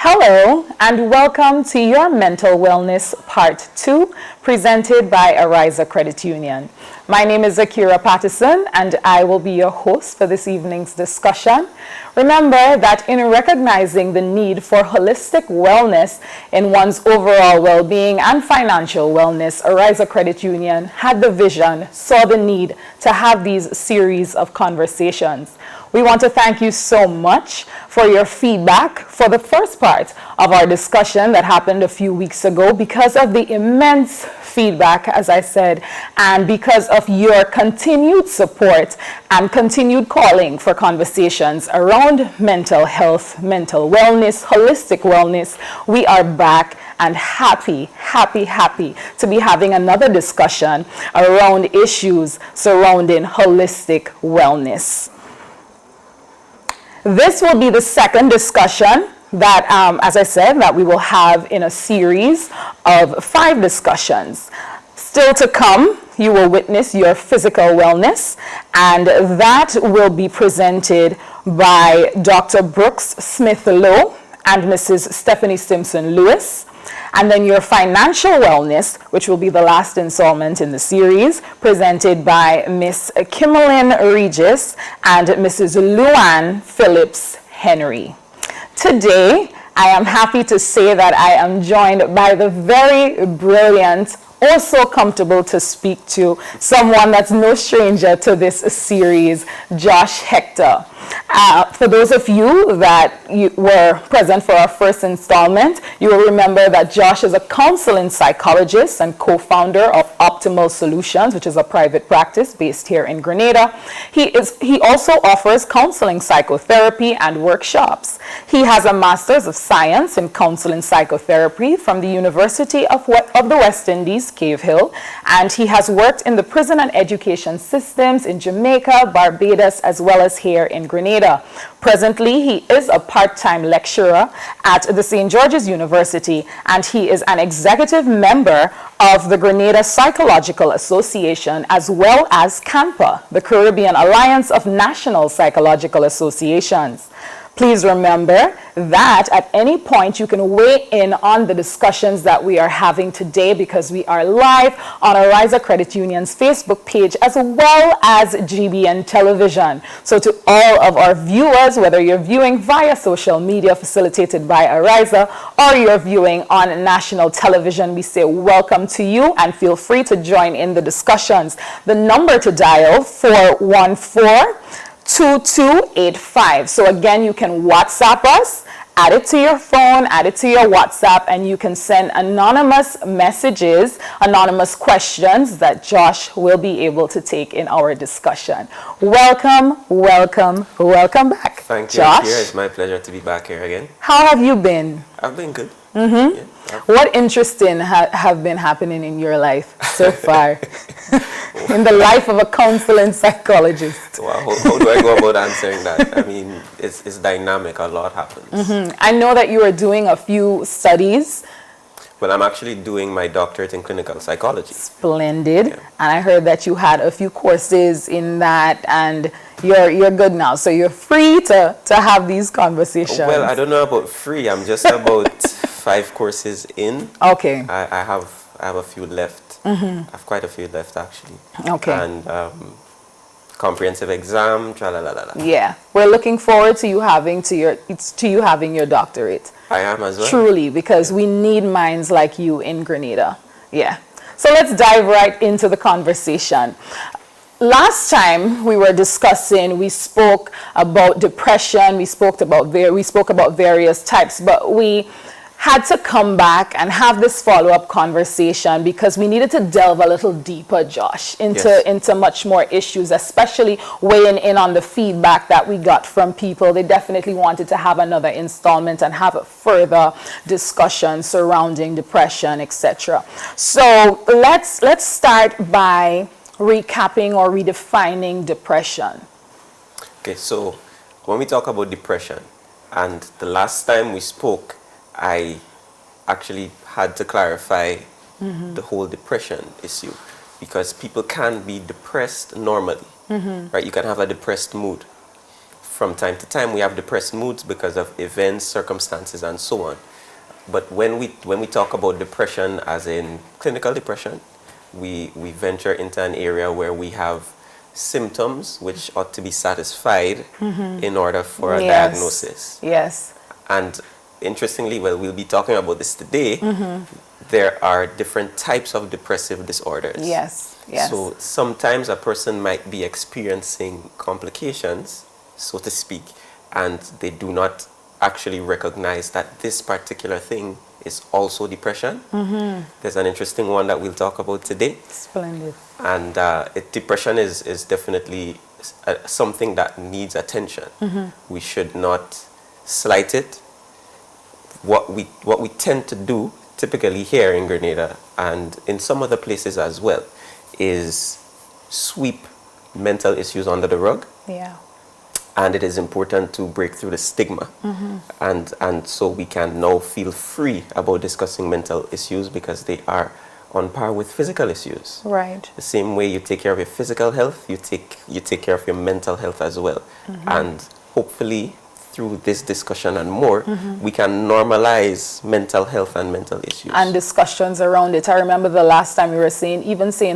Hello and welcome to your Mental Wellness Part 2 presented by ARIZA Credit Union. My name is Akira Patterson and I will be your host for this evening's discussion. Remember that in recognizing the need for holistic wellness in one's overall well-being and financial wellness, ARIZA Credit Union had the vision, saw the need to have these series of conversations. We want to thank you so much for your feedback for the first part of our discussion that happened a few weeks ago because of the immense feedback, as I said, and because of your continued support and continued calling for conversations around mental health, mental wellness, holistic wellness. We are back and happy to be having another discussion around issues surrounding holistic wellness. This will be the second discussion that, as I said, that we will have in a series of 5 discussions. Still to come, you will witness your physical wellness, and that will be presented by Dr. Brooks Smith-Lowe and Mrs. Stephanie Simpson-Lewis. And then your financial wellness, which will be the last installment in the series, presented by Miss Kimberlyn Regis and Mrs. Luann Phillips Henry. Today, I am happy to say that I am joined by the very brilliant, also comfortable to speak to, someone that's no stranger to this series, Josh Hector. For those of you that were present for our first installment, you will remember that Josh is a counseling psychologist and co-founder of Optimal Solutions, which is a private practice based here in Grenada. He also offers counseling psychotherapy and workshops. He has a Master's of Science in Counseling Psychotherapy from the University of the West Indies, Cave Hill, and he has worked in the prison and education systems in Jamaica, Barbados, as well as here in Grenada. Presently, he is a part-time lecturer at the St. George's University, and he is an executive member of the Grenada Psychological Association, as well as CANPA, the Caribbean Alliance of National Psychological Associations. Please remember that at any point you can weigh in on the discussions that we are having today because we are live on ARIZA Credit Union's Facebook page as well as GBN Television. So to all of our viewers, whether you're viewing via social media facilitated by ARIZA or you're viewing on national television, we say welcome to you and feel free to join in the discussions. The number to dial 414-2285. So again, you can WhatsApp us, add it to your phone, add it to your WhatsApp, and you can send anonymous messages, anonymous questions that Josh will be able to take in our discussion. Welcome back. Thank you, Josh. Akira. It's my pleasure to be back here again. How have you been? I've been good. Mm-hmm. Yeah, what interesting have been happening in your life so far? In the life of a counseling psychologist. Well, how do I go about answering that? I mean, it's dynamic. A lot happens. Mm-hmm. I know that you are doing a few studies. Well, I'm actually doing my doctorate in clinical psychology. Splendid. Yeah. And I heard that you had a few courses in that and you're good now. So you're free to have these conversations. Well, I don't know about free. I'm just about 5 courses in. Okay. I have a few left. Mm-hmm. I have quite a few left, actually. Okay. And comprehensive exam, tra-la-la-la-la. Yeah. We're looking forward to you having your doctorate. I am as well. Truly, because we need minds like you in Grenada. Yeah. So let's dive right into the conversation. Last time we were discussing, we spoke about depression, we spoke about various types, but we had to come back and have this follow-up conversation because we needed to delve a little deeper, Josh, into much more issues, especially weighing in on the feedback that we got from people. They definitely wanted to have another installment and have a further discussion surrounding depression, etc. So let's start by recapping or redefining depression. Okay, so when we talk about depression, and the last time we spoke, I actually had to clarify the whole depression issue because people can be depressed normally, right? You can have a depressed mood. from time to time we have depressed moods because of events, circumstances, and so on. But when we talk about depression as in clinical depression, we venture into an area where we have symptoms which ought to be satisfied in order for a diagnosis. Yes. And interestingly, well, we'll be talking about this today, there are different types of depressive disorders. Yes, yes. So sometimes a person might be experiencing complications, so to speak, and they do not actually recognize that this particular thing is also depression. There's an interesting one that we'll talk about today. Splendid. And depression is definitely something that needs attention. We should not slight it. What we tend to do, typically here in Grenada and in some other places as well, is sweep mental issues under the rug. Yeah. And it is important to break through the stigma. And so we can now feel free about discussing mental issues because they are on par with physical issues. Right. The same way you take care of your physical health, you take care of your mental health as well. And hopefully through this discussion and more, we can normalize mental health and mental issues. And discussions around it. I remember the last time we were saying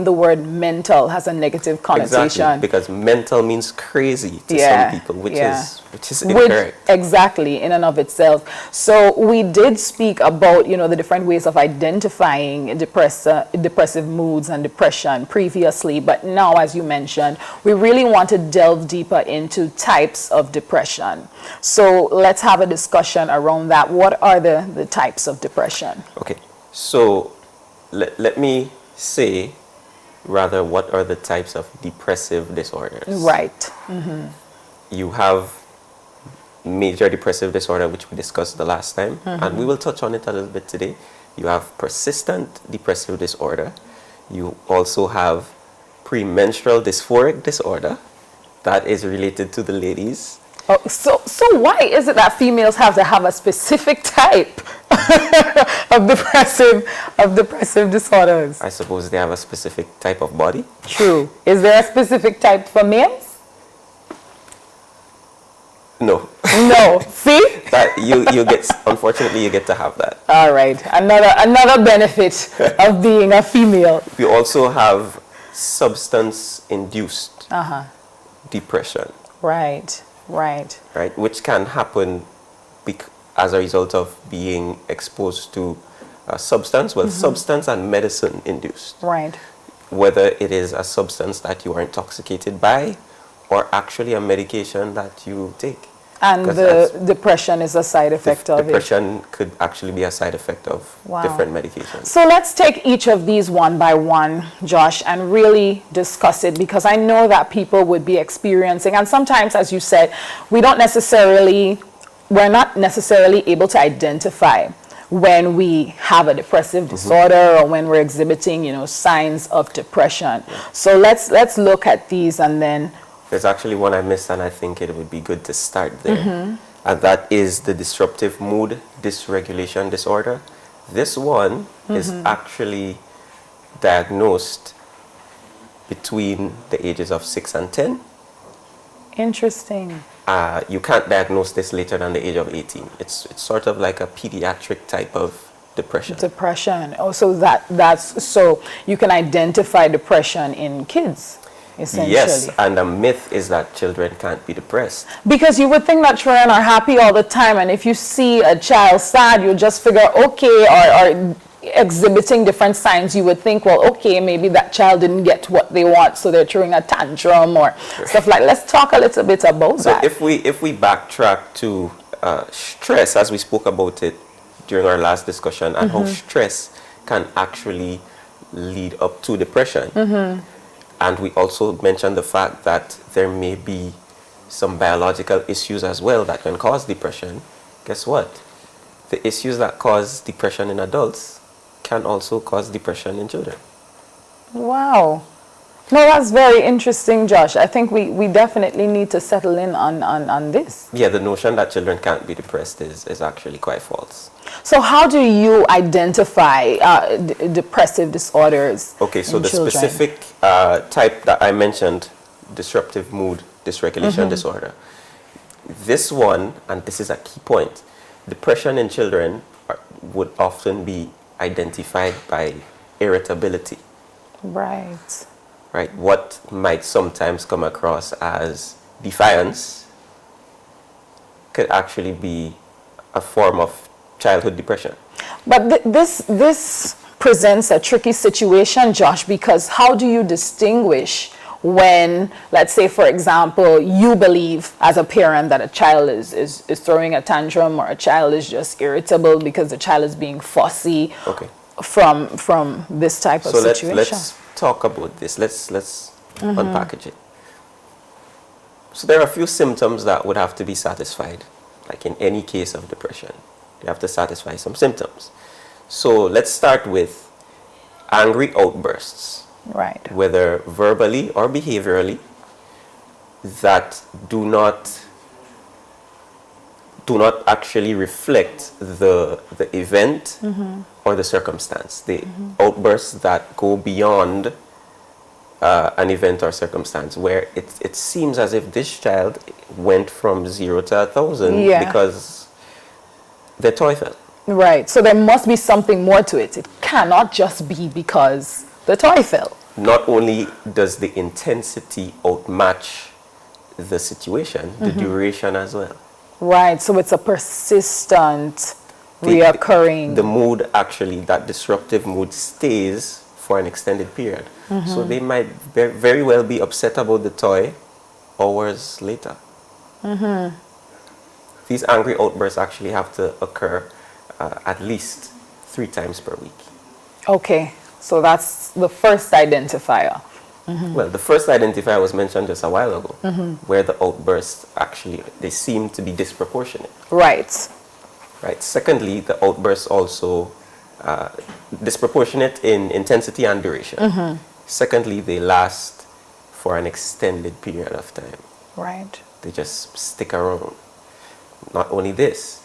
the word mental has a negative connotation. Exactly, because mental means crazy to some people, which is incorrect. Exactly, in and of itself. So we did speak about, the different ways of identifying depressive moods and depression previously, but now, as you mentioned, we really want to delve deeper into types of depression. So let's have a discussion around that. What are the types of depression? Okay, so let me say, rather, what are the types of depressive disorders? Right. You have major depressive disorder, which we discussed the last time, and we will touch on it a little bit today. You have persistent depressive disorder. You also have premenstrual dysphoric disorder. That is related to the ladies. Oh, so why is it that females have to have a specific type of depressive disorders? I suppose they have a specific type of body. True. Is there a specific type for males? No. No. See? That you get, unfortunately, you get to have that. All right. Another benefit of being a female. We also have substance-induced depression. Right. Right. Right, which can happen as a result of being exposed to a substance, substance and medicine induced. Right. Whether it is a substance that you are intoxicated by or actually a medication that you take. And the depression is a side effect of it. Depression could actually be a side effect of different medications. So let's take each of these one by one, Josh, and really discuss it, because I know that people would be experiencing, and sometimes, as you said, we're not necessarily able to identify when we have a depressive disorder or when we're exhibiting, signs of depression. So let's look at these, and then there's actually one I missed, and I think it would be good to start there. And that is the disruptive mood dysregulation disorder. This one is actually diagnosed between the ages of 6 and 10. Interesting. You can't diagnose this later than the age of 18. It's sort of like a pediatric type of depression. Depression. Oh, so that's so you can identify depression in kids. Yes, and the myth is that children can't be depressed. Because you would think that children are happy all the time, and if you see a child sad, you just figure, okay, or exhibiting different signs, you would think, well, okay, maybe that child didn't get what they want, so they're throwing a tantrum or stuff like that. Let's talk a little bit about that. So if we backtrack to stress, as we spoke about it during our last discussion, and how stress can actually lead up to depression. And we also mentioned the fact that there may be some biological issues as well that can cause depression. Guess what? The issues that cause depression in adults can also cause depression in children. Wow. No, that's very interesting, Josh. I think we definitely need to settle in on this. Yeah, the notion that children can't be depressed is actually quite false. So how do you identify depressive disorders? Okay, so in the children? specific type that I mentioned, disruptive mood dysregulation disorder, this one, and this is a key point, depression in children would often be identified by irritability. Right. Right? What might sometimes come across as defiance could actually be a form of childhood depression. But this presents a tricky situation, Josh, because how do you distinguish when, let's say, for example, you believe as a parent that a child is throwing a tantrum, or a child is just irritable because the child is being fussy, okay, from this type of situation? Let's talk about this. Let's unpackage it. So there are a few symptoms that would have to be satisfied. Like in any case of depression, you have to satisfy some symptoms. So let's start with angry outbursts. Right. Whether verbally or behaviorally, that do not actually reflect the event or the circumstance. The outbursts that go beyond an event or circumstance, where it seems as if this child went from 0 to 1,000 because the toy fell. Right. So there must be something more to it. It cannot just be because the toy fell. Not only does the intensity outmatch the situation, the duration as well. Right. So it's a persistent, reoccurring. The mood, actually, that disruptive mood stays for an extended period. So they might very well be upset about the toy hours later. These angry outbursts actually have to occur at least 3 times per week. Okay. So that's the first identifier. Well, the first identifier was mentioned just a while ago, where the outbursts actually, they seem to be disproportionate. Right. Right. Secondly, the outbursts also disproportionate in intensity and duration. Secondly, they last for an extended period of time. Right. They just stick around. Not only this,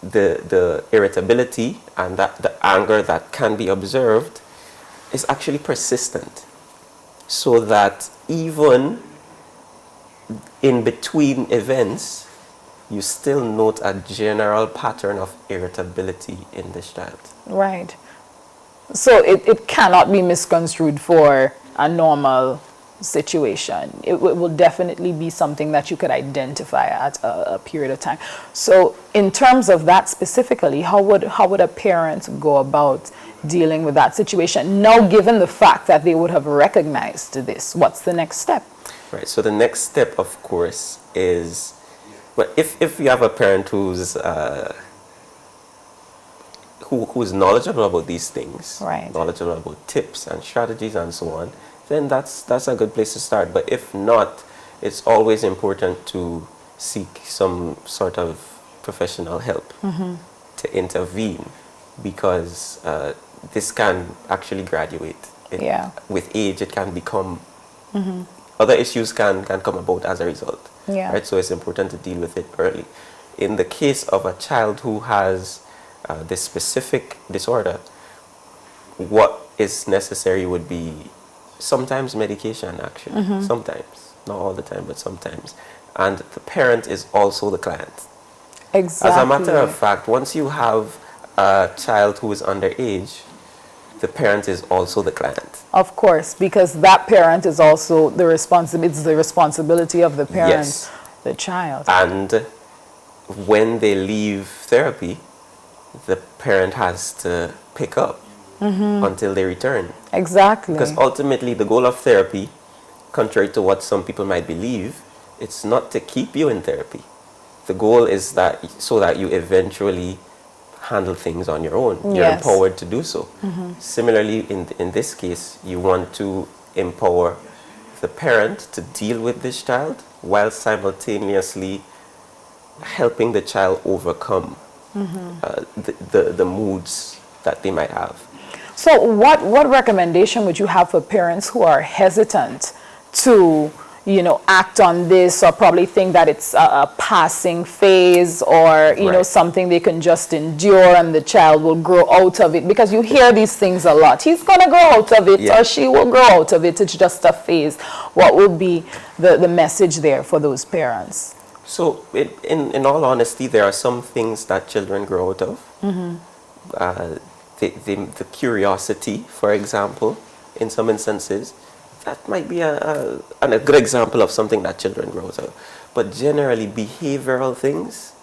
the irritability and the anger that can be observed is actually persistent, so that even in between events, you still note a general pattern of irritability in this child. Right. So it cannot be misconstrued for a normal situation. It will definitely be something that you could identify at a period of time. So in terms of that specifically, how would a parent go about dealing with that situation? Now, given the fact that they would have recognized this, what's the next step? Right. So the next step, of course, is, well, if you have a parent who's knowledgeable about these things, right, knowledgeable about tips and strategies and so on, then that's a good place to start. But if not, it's always important to seek some sort of professional help to intervene, because this can actually graduate. With age, it can become, other issues can come about as a result. Right? So it's important to deal with it early. In the case of a child who has this specific disorder, what is necessary would be sometimes medication, actually. Sometimes. Not all the time, but sometimes. And the parent is also the client. Exactly. As a matter of fact, once you have a child who is underage, the parent is also the client. Of course, because that parent is also the responsibility of the parent, the child. And when they leave therapy, the parent has to pick up until they return. Exactly. Because ultimately the goal of therapy, contrary to what some people might believe, it's not to keep you in therapy. The goal is so that you eventually handle things on your own. You're empowered to do so. Similarly, in this case, you want to empower the parent to deal with this child while simultaneously helping the child overcome the moods that they might have. So what recommendation would you have for parents who are hesitant to, act on this, or probably think that it's a passing phase, or, something they can just endure and the child will grow out of it? Because you hear these things a lot. He's going to grow out of it, or she will grow out of it. It's just a phase. What would be the message there for those parents? So, in all honesty, there are some things that children grow out of. The curiosity, for example, in some instances, that might be a good example of something that children grow out of. But generally, behavioral things,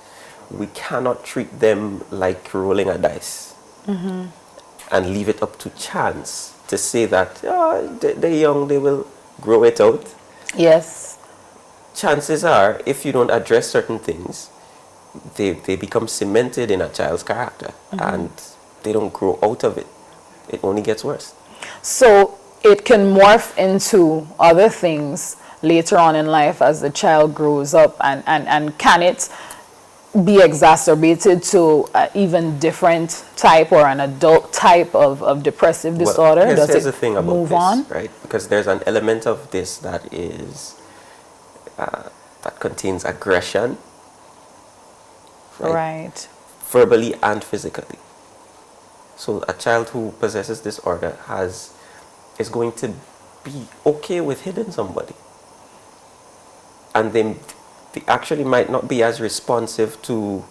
we cannot treat them like rolling a dice and leave it up to chance to say that they're young, they will grow it out. Yes. Chances are, if you don't address certain things, they become cemented in a child's character and they don't grow out of it. It only gets worse. So it can morph into other things later on in life as the child grows up, and can it be exacerbated to even different type or an adult type of depressive disorder? Well, here's Does the it thing about move this, on? right? Because there's an element of this that is that contains aggression, Right. verbally and physically. So a child who possesses disorder is going to be okay with hitting somebody, and they actually might not be as responsive to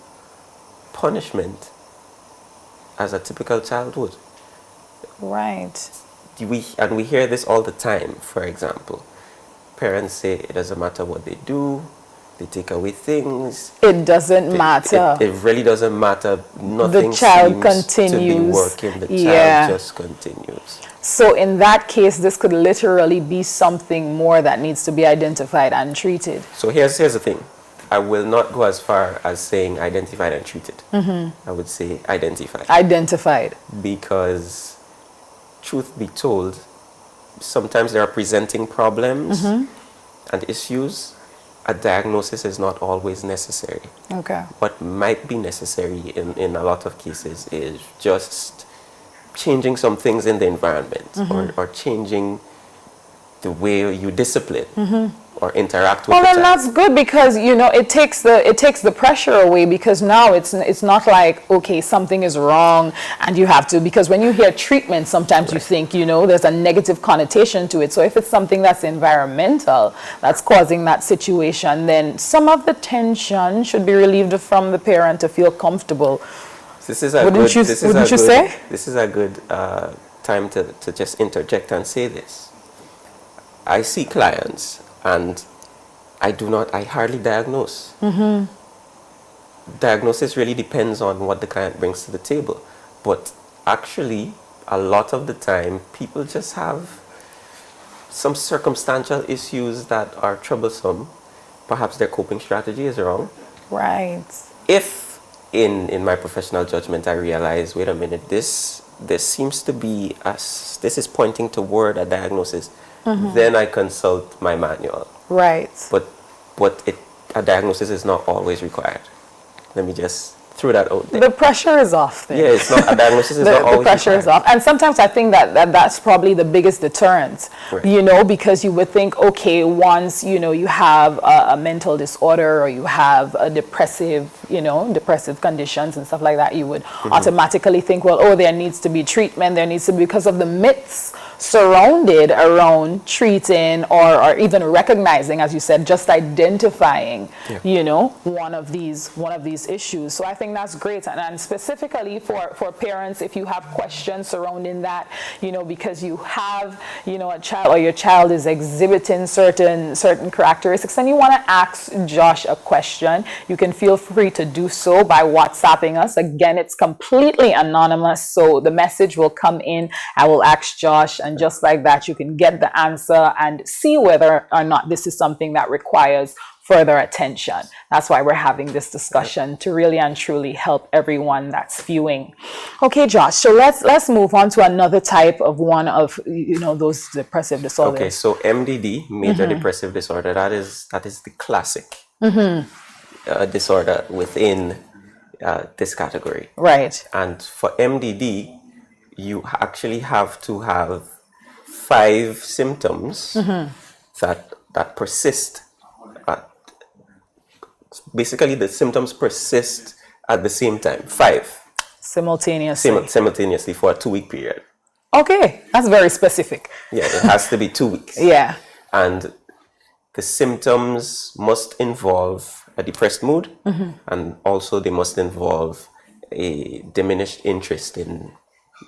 punishment as a typical child would. Right. We hear this all the time. For example, parents say it doesn't matter what they do, they take away things. It doesn't matter. It really doesn't matter. Nothing The child seems to be continues. working. The child Yeah. just continues. So in that case, this could literally be something more that needs to be identified and treated. So here's the thing. I will not go as far as saying identified and treated. I would say identified. Identified. Because truth be told, sometimes there are presenting problems and issues. A diagnosis is not always necessary. Okay. What might be necessary in a lot of cases is just changing some things in the environment, or changing the way you discipline or interact with Well, the then child. that's good, because it takes the pressure away, because now it's not like, okay, something is wrong and you have to, because when you hear treatment, sometimes you think there's a negative connotation to it. So if it's something that's environmental that's causing that situation, then some of the tension should be relieved from the parent to feel comfortable. This is a Wouldn't good, you say? This is a good time to just interject and say this. I see clients and I hardly diagnose. Diagnosis really depends on what the client brings to the table. But actually, a lot of the time, people just have some circumstantial issues that are troublesome. Perhaps their coping strategy is wrong. Right. If in my professional judgment I realize, wait a minute, this seems to be this is pointing toward a diagnosis, then I consult my manual. Right. But a diagnosis is not always required. Let me just throw that out there. The pressure is off there. Yeah, it's not a diagnosis is not always the pressure required. is off. And sometimes I think that's probably the biggest deterrent, Right. because you would think, okay, once, you have a mental disorder, or you have a depressive conditions and stuff like that, you would automatically think, well, there needs to be treatment, because of the myths surrounded around treating or even recognizing, as you said, just identifying, one of these issues. So I think that's great. And specifically for parents, if you have questions surrounding that, because you have, a child, or your child is exhibiting certain characteristics, and you want to ask Josh a question, you can feel free to do so by WhatsApping us. Again, it's completely anonymous, so the message will come in. I will ask Josh, and just like that, you can get the answer and see whether or not this is something that requires further attention. That's why we're having this discussion, to really and truly help everyone that's viewing. Okay, Josh, so let's move on to another type of one of those depressive disorders. Okay, so MDD, major depressive disorder, that is the classic disorder within this category. Right. And for MDD, you actually have to have 5 symptoms that persist. Basically, the symptoms persist at the same time. 5 Simultaneously. for a 2-week period. Okay, that's very specific. Yeah, it has to be 2 weeks. Yeah. And the symptoms must involve a depressed mood, and also they must involve a diminished interest in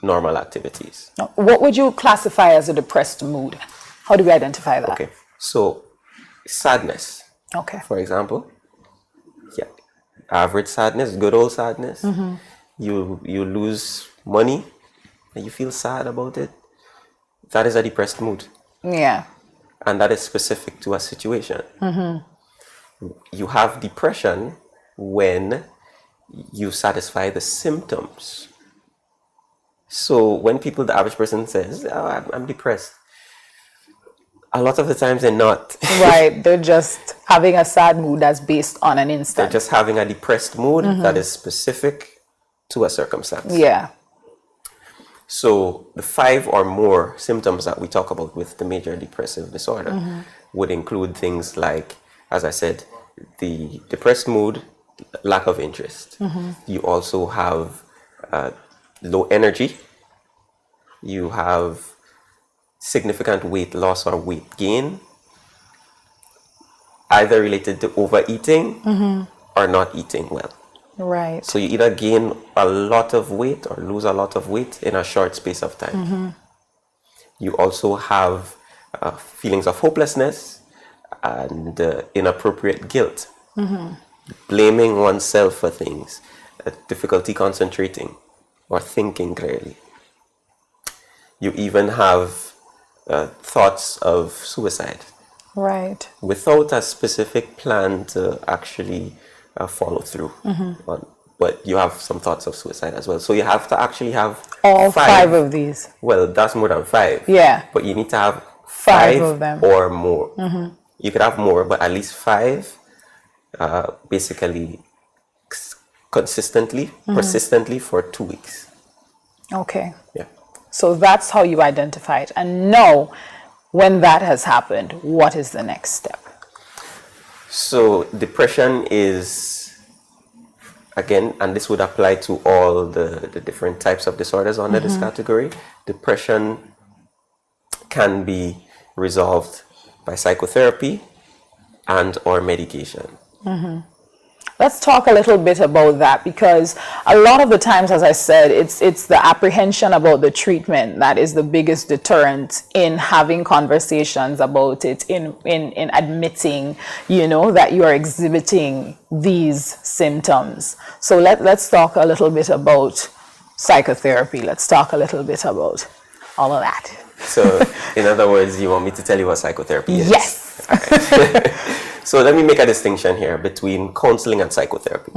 normal activities. What would you classify as a depressed mood? How do we identify that? Okay, so sadness, Okay. for example, yeah, average sadness, good old sadness. You lose money and you feel sad about it. That is a depressed mood. Yeah. And that is specific to a situation. You have depression when you satisfy the symptoms. So when the average person says, oh, I'm depressed, a lot of the times they're not. Right. They're just having a sad mood that's based on an They're instant. just having a depressed mood that is specific to a circumstance. Yeah. So the 5 or more symptoms that we talk about with the major depressive disorder would include things like, as I said, the depressed mood, lack of interest. You also have low energy. You have significant weight loss or weight gain, either related to overeating or not eating well. Right. So you either gain a lot of weight or lose a lot of weight in a short space of time. You also have feelings of hopelessness and inappropriate guilt, blaming oneself for things, difficulty concentrating or thinking clearly. You even have thoughts of suicide. Right. Without a specific plan to actually follow through. But you have some thoughts of suicide as well. So you have to actually have All 5 of these. Well, that's more than 5. Yeah. But you need to have 5 of them. or more. You could have more, but at least 5, basically consistently, persistently for 2 weeks. Okay. Yeah. So that's how you identify it. And now, when that has happened, what is the next step? So depression is, again, and this would apply to all the different types of disorders under this category, depression can be resolved by psychotherapy and or medication. Let's talk a little bit about that, because a lot of the times, as I said, it's the apprehension about the treatment that is the biggest deterrent in having conversations about it, in admitting, that you are exhibiting these symptoms. So let's talk a little bit about psychotherapy. Let's talk a little bit about all of that. So, in other words, you want me to tell you what psychotherapy is? Yes. So let me make a distinction here between counseling and psychotherapy.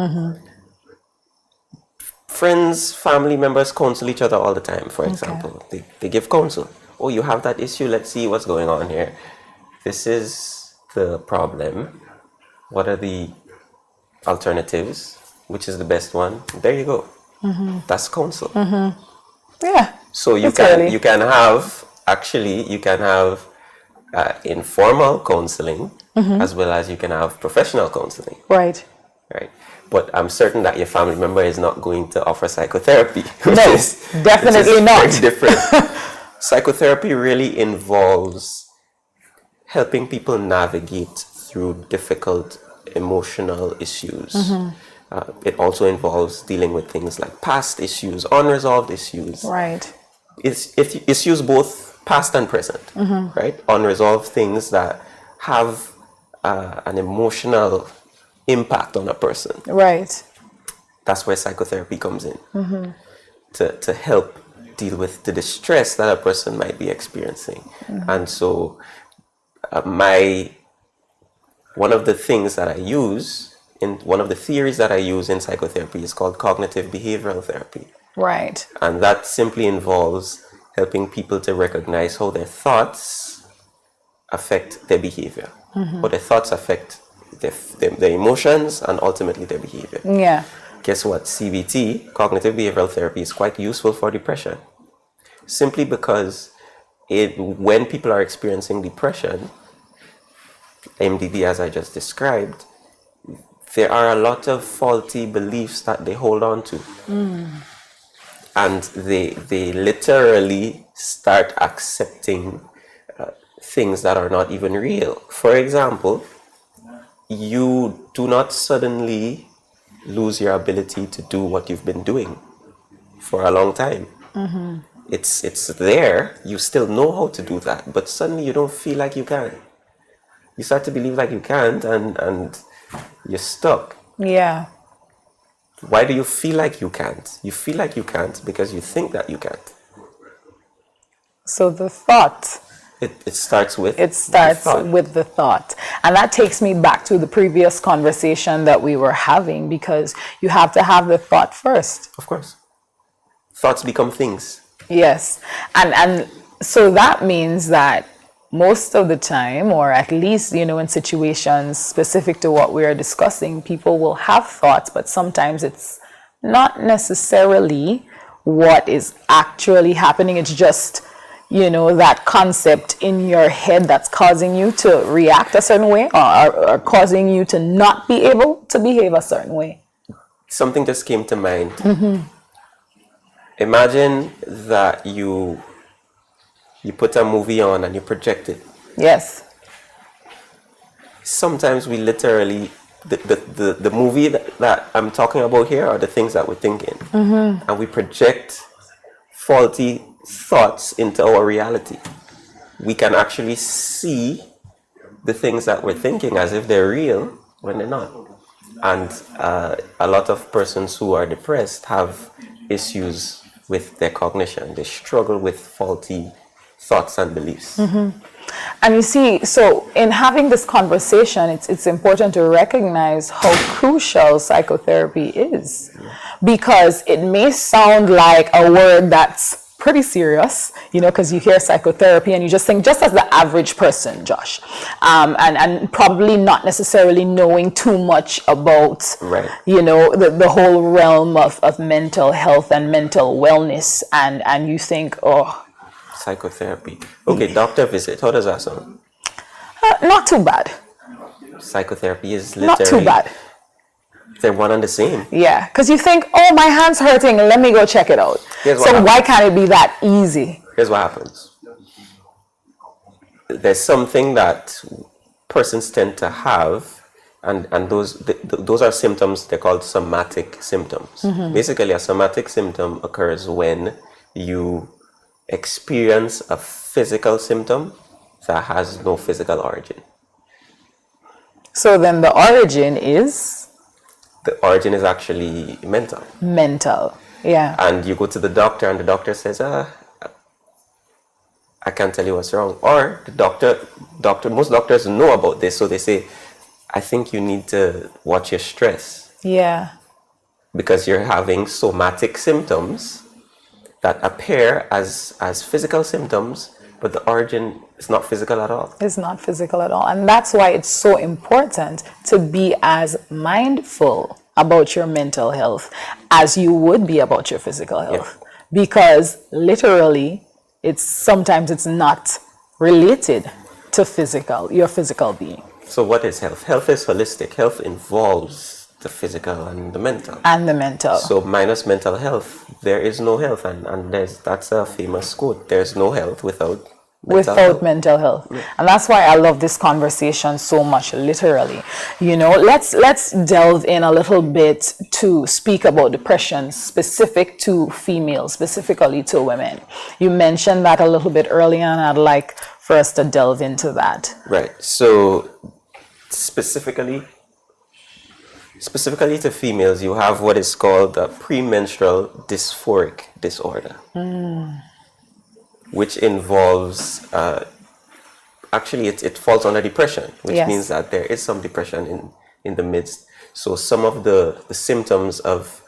Friends, family members counsel each other all the time, for example. They give counsel. Oh, you have that issue, let's see what's going on here. This is the problem. What are the alternatives? Which is the best one? There you go. That's counsel. Yeah. So you can have informal counseling as well as you can have professional counseling. Right. Right. But I'm certain that your family member is not going to offer psychotherapy. No, definitely not. Very different. Psychotherapy really involves helping people navigate through difficult emotional issues. It also involves dealing with things like past issues, unresolved issues. Right. It's issues both past and present, right? Unresolved things that have an emotional impact on a person. Right. That's where psychotherapy comes in, to help deal with the distress that a person might be experiencing. And so one of the things that I use, one of the theories that I use in psychotherapy is called cognitive behavioral therapy. Right. And that simply involves helping people to recognize how their thoughts affect their behavior, how their thoughts affect their emotions and ultimately their behavior. Yeah. Guess what? CBT, cognitive behavioral therapy, is quite useful for depression. Simply because when people are experiencing depression, MDD as I just described, there are a lot of faulty beliefs that they hold on to. And they literally start accepting things that are not even real. For example, you do not suddenly lose your ability to do what you've been doing for a long time. It's there. You still know how to do that, but suddenly you don't feel like you can. You start to believe like you can't, and you're stuck. Yeah. Why do you feel like you can't? You feel like you can't because you think that you can't. So the thought. It starts with the thought. And that takes me back to the previous conversation that we were having, because you have to have the thought first. Of course. Thoughts become things. Yes. And so that means that most of the time, or at least, in situations specific to what we are discussing, people will have thoughts, but sometimes it's not necessarily what is actually happening. It's just, that concept in your head that's causing you to react a certain way, or causing you to not be able to behave a certain way. Something just came to mind. Imagine that you put a movie on and you project it. Yes. Sometimes we literally, the movie that I'm talking about here are the things that we're thinking. And we project faulty thoughts into our reality. We can actually see the things that we're thinking as if they're real when they're not. And a lot of persons who are depressed have issues with their cognition. They struggle with faulty thoughts and beliefs. And you see, so in having this conversation, it's important to recognize how crucial psychotherapy is. Because it may sound like a word that's pretty serious, because you hear psychotherapy and you just think, just as the average person, Josh, and probably not necessarily knowing too much about, the whole realm of mental health and mental wellness, and you think, psychotherapy. Okay, doctor visit. How does that sound? Not too bad. Psychotherapy is literally... Not too bad. They're one and the same. Yeah, because you think, my hand's hurting, let me go check it out. So why can't it be that easy? Here's what happens. There's something that persons tend to have, and those are symptoms. They're called somatic symptoms. Basically, a somatic symptom occurs when you experience a physical symptom that has no physical origin. So then the origin is? The origin is actually mental. Mental, yeah. And you go to the doctor and the doctor says, I can't tell you what's wrong. Or the doctor, most doctors know about this, so they say, I think you need to watch your stress. Yeah. Because you're having somatic symptoms that appear as physical symptoms, but the origin is not physical at all. It's not physical at all. And that's why it's so important to be as mindful about your mental health as you would be about your physical health. Yeah. Because literally, sometimes it's not related to your physical being. So what is health? Health is holistic. Health involves the physical and the mental. So minus mental health, there is no health, and that's a famous quote. There's no health without mental health. Yeah. And that's why I love this conversation so much, literally. Let's delve in a little bit to speak about depression specific to females, specifically to women. You mentioned that a little bit earlier, and I'd like for us to delve into that. Right. So specifically to females, you have what is called the Pre-Menstrual Dysphoric disorder, which involves, actually it falls under depression, which means that there is some depression in the midst. So some of the symptoms of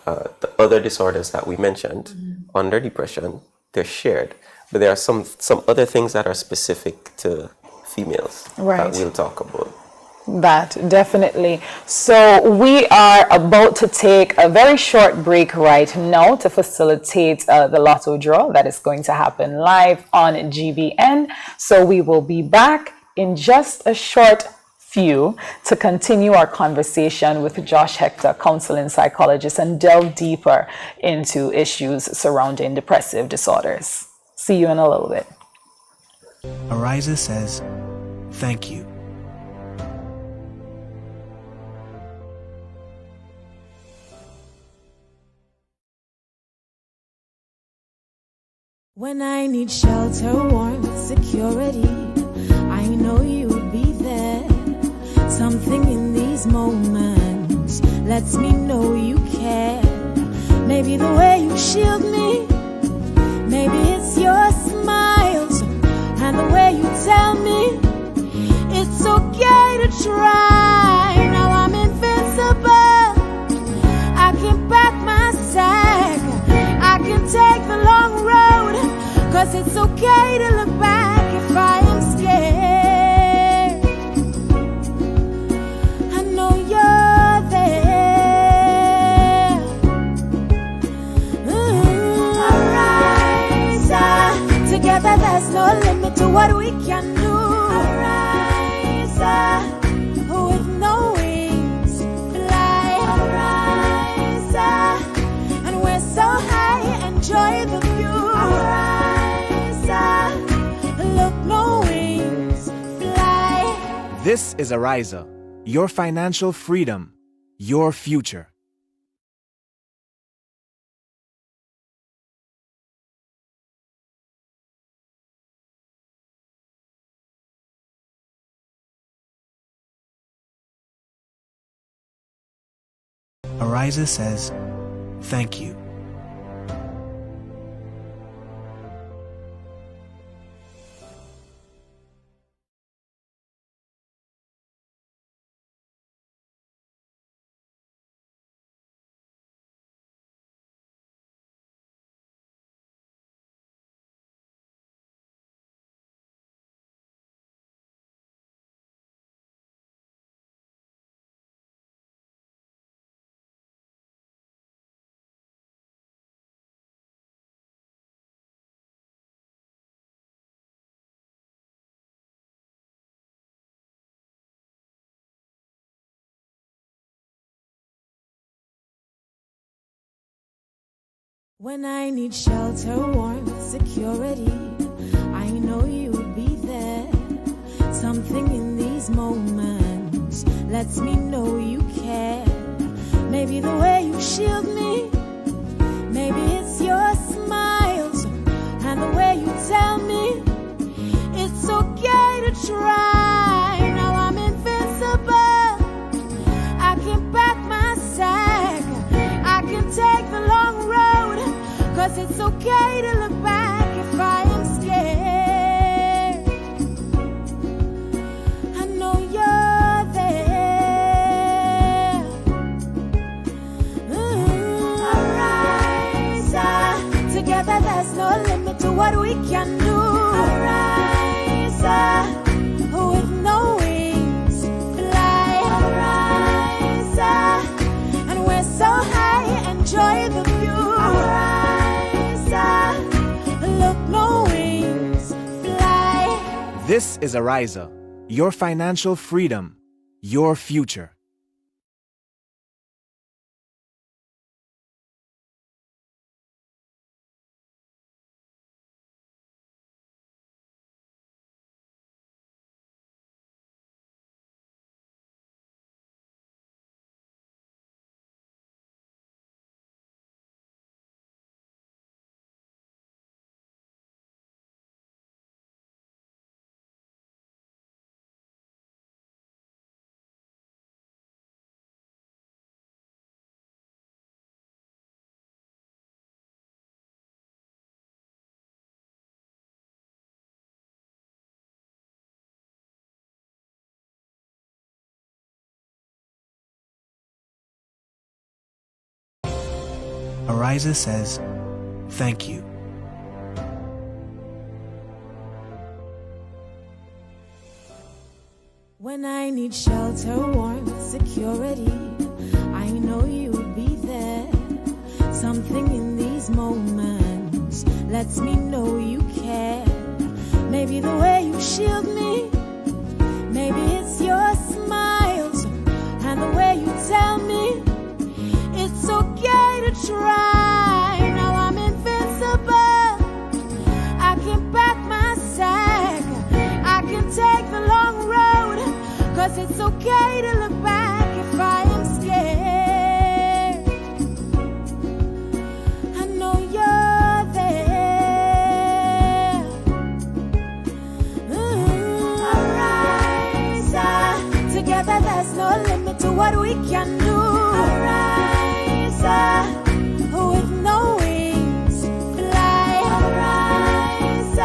the other disorders that we mentioned under depression, they're shared. But there are some other things that are specific to females that we'll talk about. That definitely. So we are about to take a very short break right now to facilitate the lotto draw that is going to happen live on GBN. So we will be back in just a short few to continue our conversation with Josh Hector, counseling psychologist, and delve deeper into issues surrounding depressive disorders. See you in a little bit. ARIZA says, thank you. When I need shelter, warmth, security, I know you'll be there. Something in these moments lets me know you care. Maybe the way you shield me, maybe it's your smiles and the way you tell me it's okay to try. Now I'm invincible, I can pack my sack, I can take the long road, 'cause it's okay to look back if I am scared. I know you're there. ARIZA, together there's no limit to what we can do. ARIZA, with no wings, fly. ARIZA, and we're so high, enjoy the view. ARIZA, look, no wings, fly. This is ARIZA, your financial freedom, your future. ARIZA says, thank you. When I need shelter, warmth, security, I know you'll be there. Something in these moments lets me know you care. Maybe the way you shield me, maybe it's your smiles and the way you tell me it's okay to try. Now I'm invincible, I can pack my sack, I can take the long road, 'cause it's okay to look back if I am scared. I know you're there. ARIZA, together there's no limit to what we can do. ARIZA, with no wings, fly. ARIZA, and we're so high, enjoy the view. ARIZA, look, no wings, fly. This is ARIZA, your financial freedom, your future. ARIZA says, thank you. When I need shelter, warmth, security, I know you'll be there. Something in these moments lets me know you care. Maybe the way you shield me, maybe it's your smiles and the way you tell me it's okay to try. Now I'm invincible, I can pack my sack, I can take the long road, 'cause it's okay to look back if I am scared. I know you're there. can do. Arise, with no wings, fly. Arise,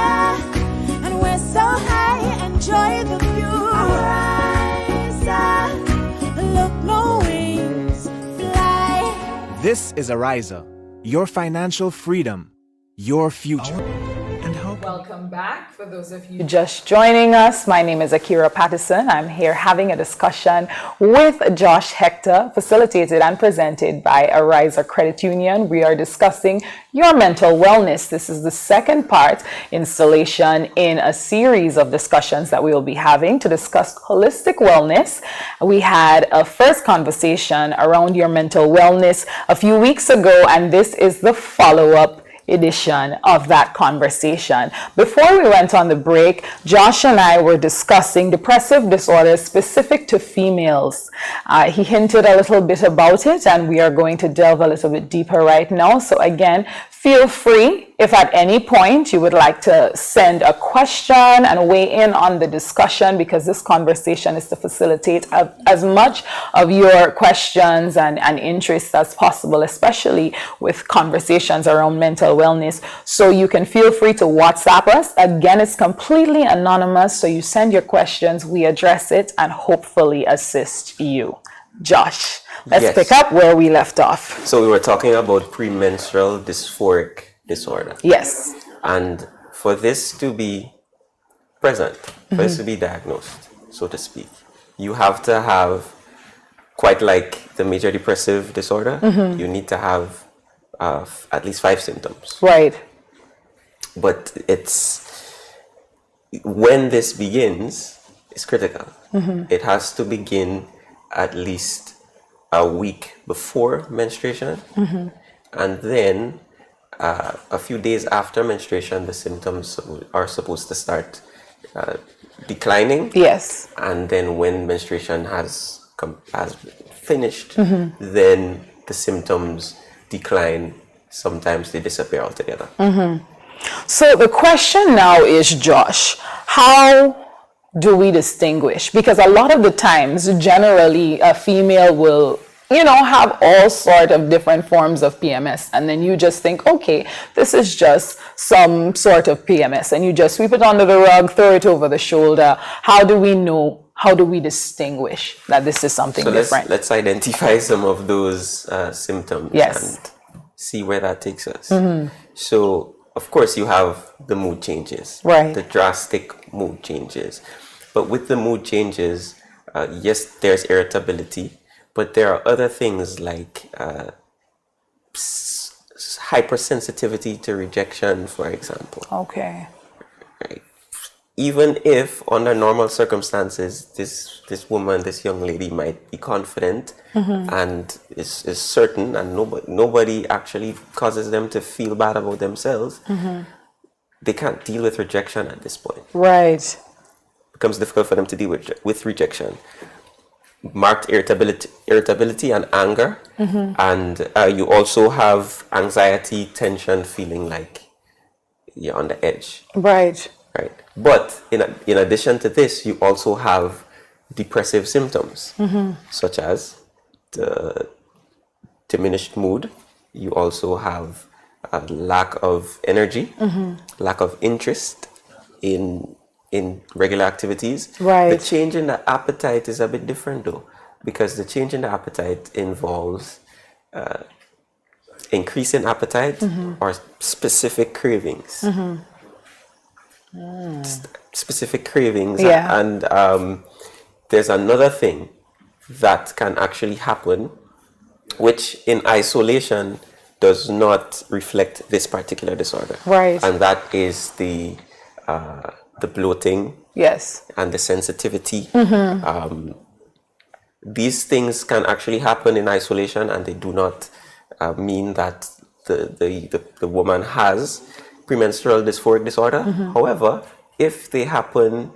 and we're so high, enjoy the view. Arise, look, no wings, fly. This is ARIZA, your financial freedom, your future. And how Welcome back. For those of you just joining us, my name is Akira Patterson. I'm here having a discussion with Josh Hector, facilitated and presented by ARIZA Credit Union. We are discussing your mental wellness. This is the second part installation in a series of discussions that we will be having to discuss holistic wellness. We had a first conversation around your mental wellness a few weeks ago, and this is the follow-up edition of that conversation. Before we went on the break, Josh and I were discussing depressive disorders specific to females. He hinted a little bit about it, and we are going to delve a little bit deeper right now. So again, feel free if at any point you would like to send a question and weigh in on the discussion, because this conversation is to facilitate as much of your questions and interests as possible, especially with conversations around mental wellness. So you can feel free to WhatsApp us. Again, it's completely anonymous, so you send your questions, we address it, and hopefully assist you. Josh, let's pick up where we left off. So we were talking about premenstrual dysphoric disorder. Yes. And for this to be present, for this to be diagnosed, so to speak, you have to have, quite like the major depressive disorder, you need to have at least 5 symptoms. Right. But when this begins, it's critical. It has to begin at least a week before menstruation, and then a few days after menstruation, the symptoms are supposed to start declining. Yes. And then when menstruation has finished, then the symptoms decline. Sometimes they disappear altogether. So the question now is, Josh, how do we distinguish? Because a lot of the times, generally, a female will, have all sort of different forms of PMS. And then you just think, okay, this is just some sort of PMS. And you just sweep it under the rug, throw it over the shoulder. How do we know? How do we distinguish that this is something different? Let's identify some of those symptoms and see where that takes us. So, of course, you have the mood changes, right? The drastic mood changes. But with the mood changes, yes, there's irritability, but there are other things like hypersensitivity to rejection, for example. Okay. Right. Even if under normal circumstances, this woman, this young lady might be confident and is certain, and nobody actually causes them to feel bad about themselves, they can't deal with rejection at this point. Right. It becomes difficult for them to deal with rejection. Marked irritability and anger, and you also have anxiety, tension, feeling like you're on the edge. Right. Right. But in addition to this, you also have depressive symptoms, such as the diminished mood. You also have a lack of energy, lack of interest in regular activities. Right. The change in the appetite is a bit different though, because the change in the appetite involves increase in appetite or specific cravings. Specific cravings. And there's another thing that can actually happen, which in isolation does not reflect this particular disorder. Right. And that is the bloating. Yes. And the sensitivity. These things can actually happen in isolation, and they do not mean that the woman has premenstrual dysphoric disorder. However, if they happen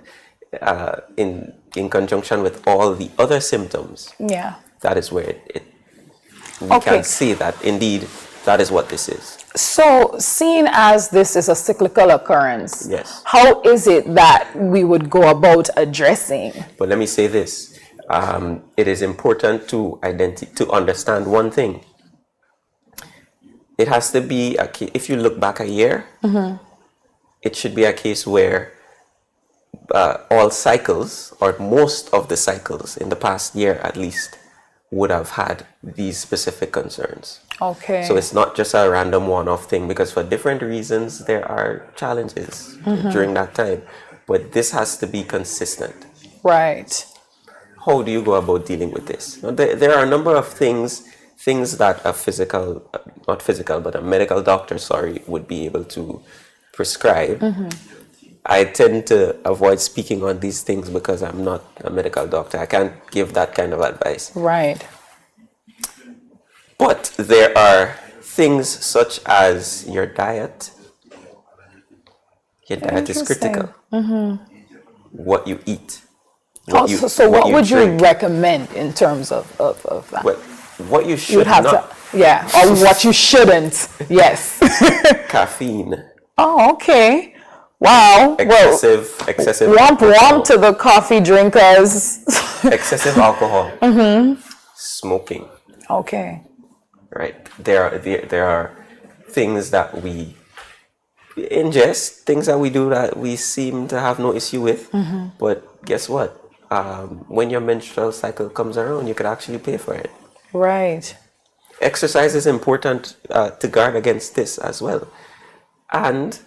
in conjunction with all the other symptoms, that is where we can see that indeed that is what this is. So, seeing as this is a cyclical occurrence, yes, how is it that we would go about addressing? But let me say this. it is important to understand one thing. It has to be if you look back a year, it should be a case where all cycles, or most of the cycles in the past year at least, would have had these specific concerns. Okay. So it's not just a random one-off thing, because for different reasons there are challenges during that time. But this has to be consistent. Right. How do you go about dealing with this? Now, there are a number of things that a medical doctor, would be able to prescribe. I tend to avoid speaking on these things because I'm not a medical doctor. I can't give that kind of advice. Right. But there are things such as your diet. Your diet is critical. What you eat. What would you recommend in terms of that? Well, what you should not. Or what you shouldn't. Yes. Caffeine. Oh, okay. Wow. Excessive. Womp to the coffee drinkers. Excessive alcohol. Smoking. Okay. Right. There are things that we ingest, things that we do that we seem to have no issue with. But guess what? When your menstrual cycle comes around, you could actually pay for it. Right. Exercise is important to guard against this as well. And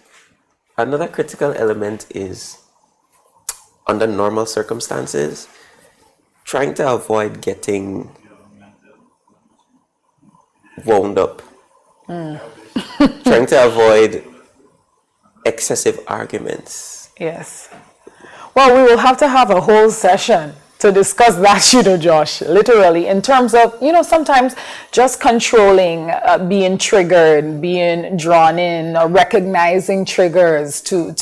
another critical element is, under normal circumstances, trying to avoid getting wound up. Trying to avoid excessive arguments. Yes. Well, we will have to have a whole session to discuss that, Josh, literally, in terms of, sometimes just controlling, being triggered, being drawn in, or recognizing triggers to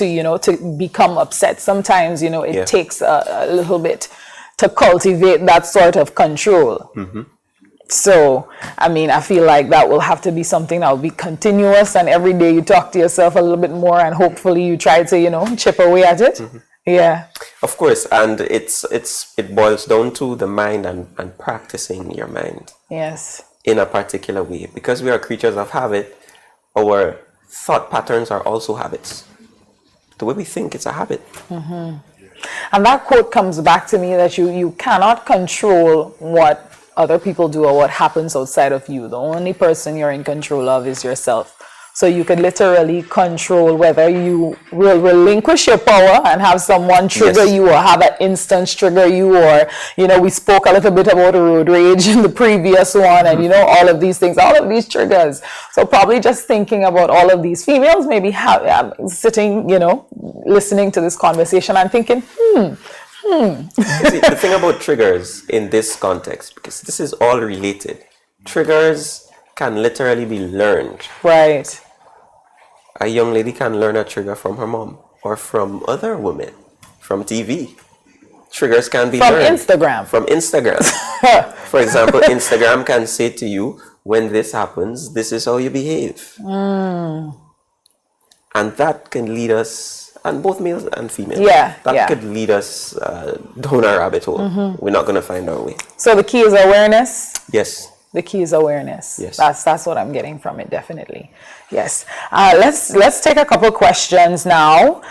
become upset. Sometimes, it takes a little bit to cultivate that sort of control. So, I feel like that will have to be something that will be continuous, and every day you talk to yourself a little bit more, and hopefully you try to, chip away at it. Yeah. Of course, and it boils down to the mind and practicing your mind. Yes. In a particular way. Because we are creatures of habit, our thought patterns are also habits. The way we think, it's a habit. And that quote comes back to me that you cannot control what other people do or what happens outside of you. The only person you're in control of is yourself. So you could literally control whether you will relinquish your power and have someone trigger you, or have an instance trigger you, or, we spoke a little bit about road rage in the previous one, and, all of these things, all of these triggers. So probably just thinking about all of these females, maybe sitting, listening to this conversation and thinking, See, the thing about triggers in this context, because this is all related, triggers can literally be learned. Right. A young lady can learn a trigger from her mom, or from other women, from TV. Triggers can be learned. From Instagram. For example, Instagram can say to you, when this happens, this is how you behave. And that can lead us, and both males and females, that could lead us down a rabbit hole. We're not going to find our way. So the key is awareness? Yes. The key is awareness. Yes. That's what I'm getting from it, definitely. Yes. Let's take a couple questions now.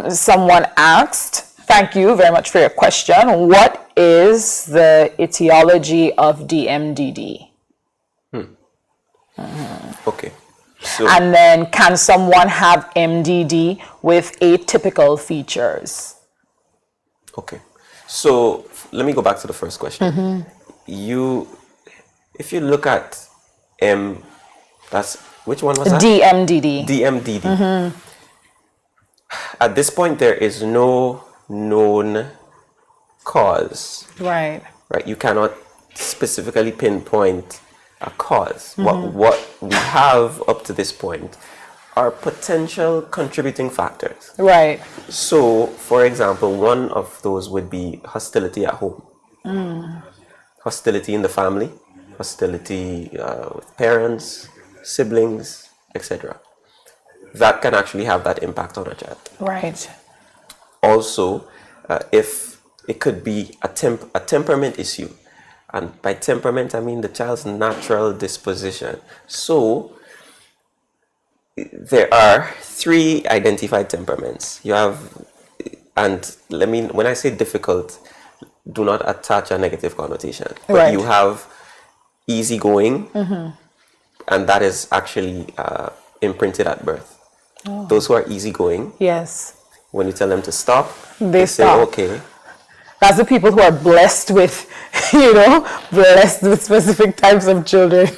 Someone asked, thank you very much for your question. What is the etiology of DMDD? Okay. So, and then, can someone have MDD with atypical features? Okay. So let me go back to the first question. If you look at which one was that? DMDD. DMDD. At this point, there is no known cause. Right. Right. You cannot specifically pinpoint a cause. What we have up to this point are potential contributing factors. Right. So, for example, one of those would be hostility at home. Hostility in the family, hostility with parents, siblings, etc. That can actually have that impact on a child. Right. Also, if It could be a temperament issue. And by temperament, I mean the child's natural disposition. So there are 3 identified temperaments. You have, and when I say difficult, do not attach a negative connotation. But Right. you have easygoing, and that is actually imprinted at birth. Those who are easygoing, Yes. when you tell them to stop, They say, stop. okay. That's the people who are blessed with, blessed with specific types of children.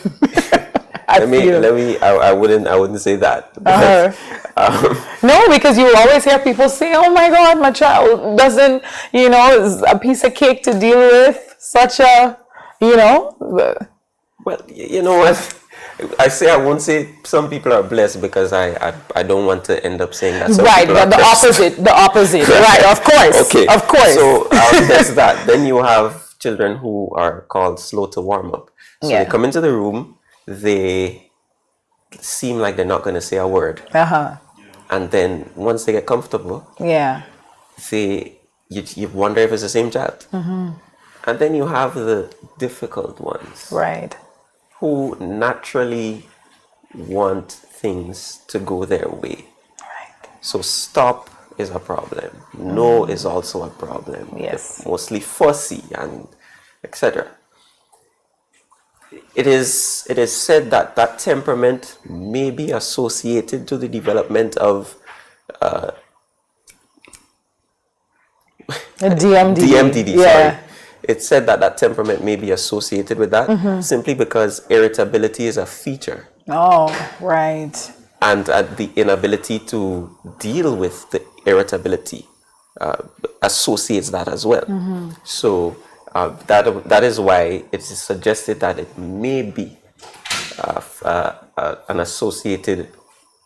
I wouldn't say that. Because, No, because you will always hear people say, "Oh my God, my child doesn't, is a piece of cake to deal with." Such a, well, you know what? I won't say some people are blessed, because I don't want to end up saying that. Right, but the opposite. Right, of course. Okay, of course. So there's that. Then you have children who are called slow to warm up. So Yeah. they come into the room, they seem like they're not going to say a word, and then once they get comfortable, Yeah. you wonder if it's the same child. And then you have the difficult ones, Right. who naturally want things to go their way. Right. So stop is a problem. No is also a problem. Yes. They're mostly fussy and etc. It is said that temperament may be associated to the development of A DMDD. DMDD. Yeah. Sorry. It's said that temperament may be associated with that, simply because irritability is a feature. Oh, right. And the inability to deal with the irritability associates that as well. So that is why it is suggested that it may be an associated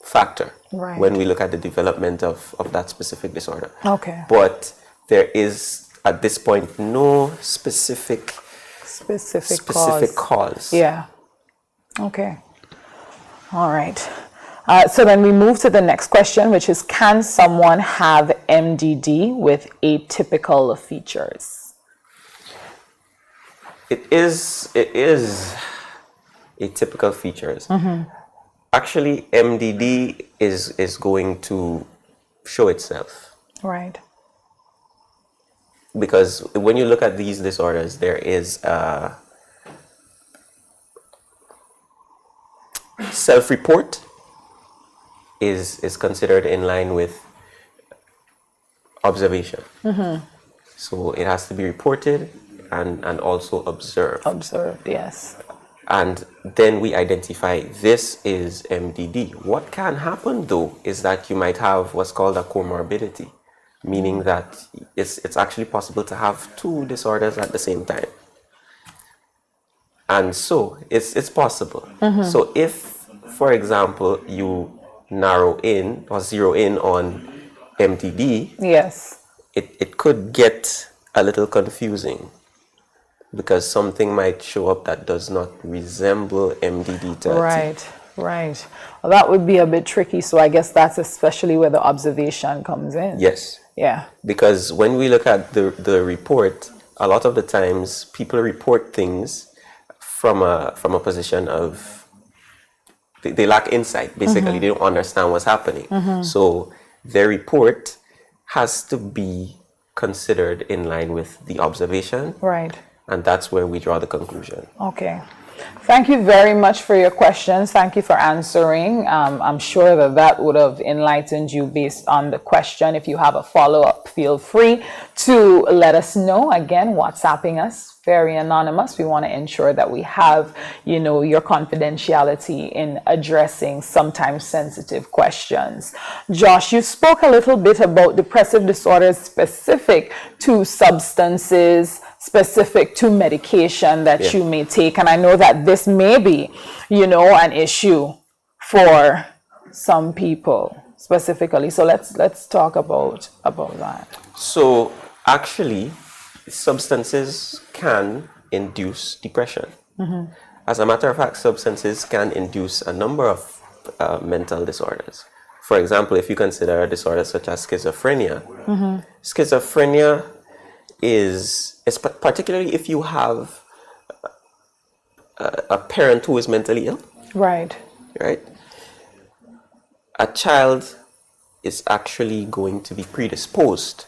factor Right. when we look at the development of that specific disorder. Okay. But there is, at this point, no specific cause. Yeah. Okay. All right. So then we move to the next question, which is, can someone have MDD with atypical features? It is atypical features. Actually, MDD is going to show itself. Right. Because when you look at these disorders, there is self-report is considered in line with observation. So it has to be reported and also observed. Observed, yes. And then we identify this is MDD. What can happen though is that you might have what's called a comorbidity, meaning that it's actually possible to have 2 disorders at the same time. And so it's possible. So if, for example, you narrow in or zero in on MDD, Yes. it could get a little confusing, because something might show up that does not resemble MDD to Right. Well, that would be a bit tricky. So I guess that's especially where the observation comes in. Yes. Yeah. Because when we look at the report, a lot of the times people report things from a position of they lack insight. Basically, they don't understand what's happening. So their report has to be considered in line with the observation, Right. and that's where we draw the conclusion. Okay. Thank you very much for your questions. Thank you for answering. I'm sure that would have enlightened you based on the question. If you have a follow-up, feel free to let us know. Again, WhatsApping us, very anonymous. We want to ensure that we have, your confidentiality in addressing sometimes sensitive questions. Josh, you spoke a little bit about depressive disorders specific to substances, specific to medication that you may take. And I know that this may be, an issue for some people specifically. So let's talk about that. So actually, substances can induce depression. As a matter of fact, substances can induce a number of mental disorders. For example, if you consider a disorder such as schizophrenia, schizophrenia is particularly if you have a parent who is mentally ill, Right. right? A child is actually going to be predisposed.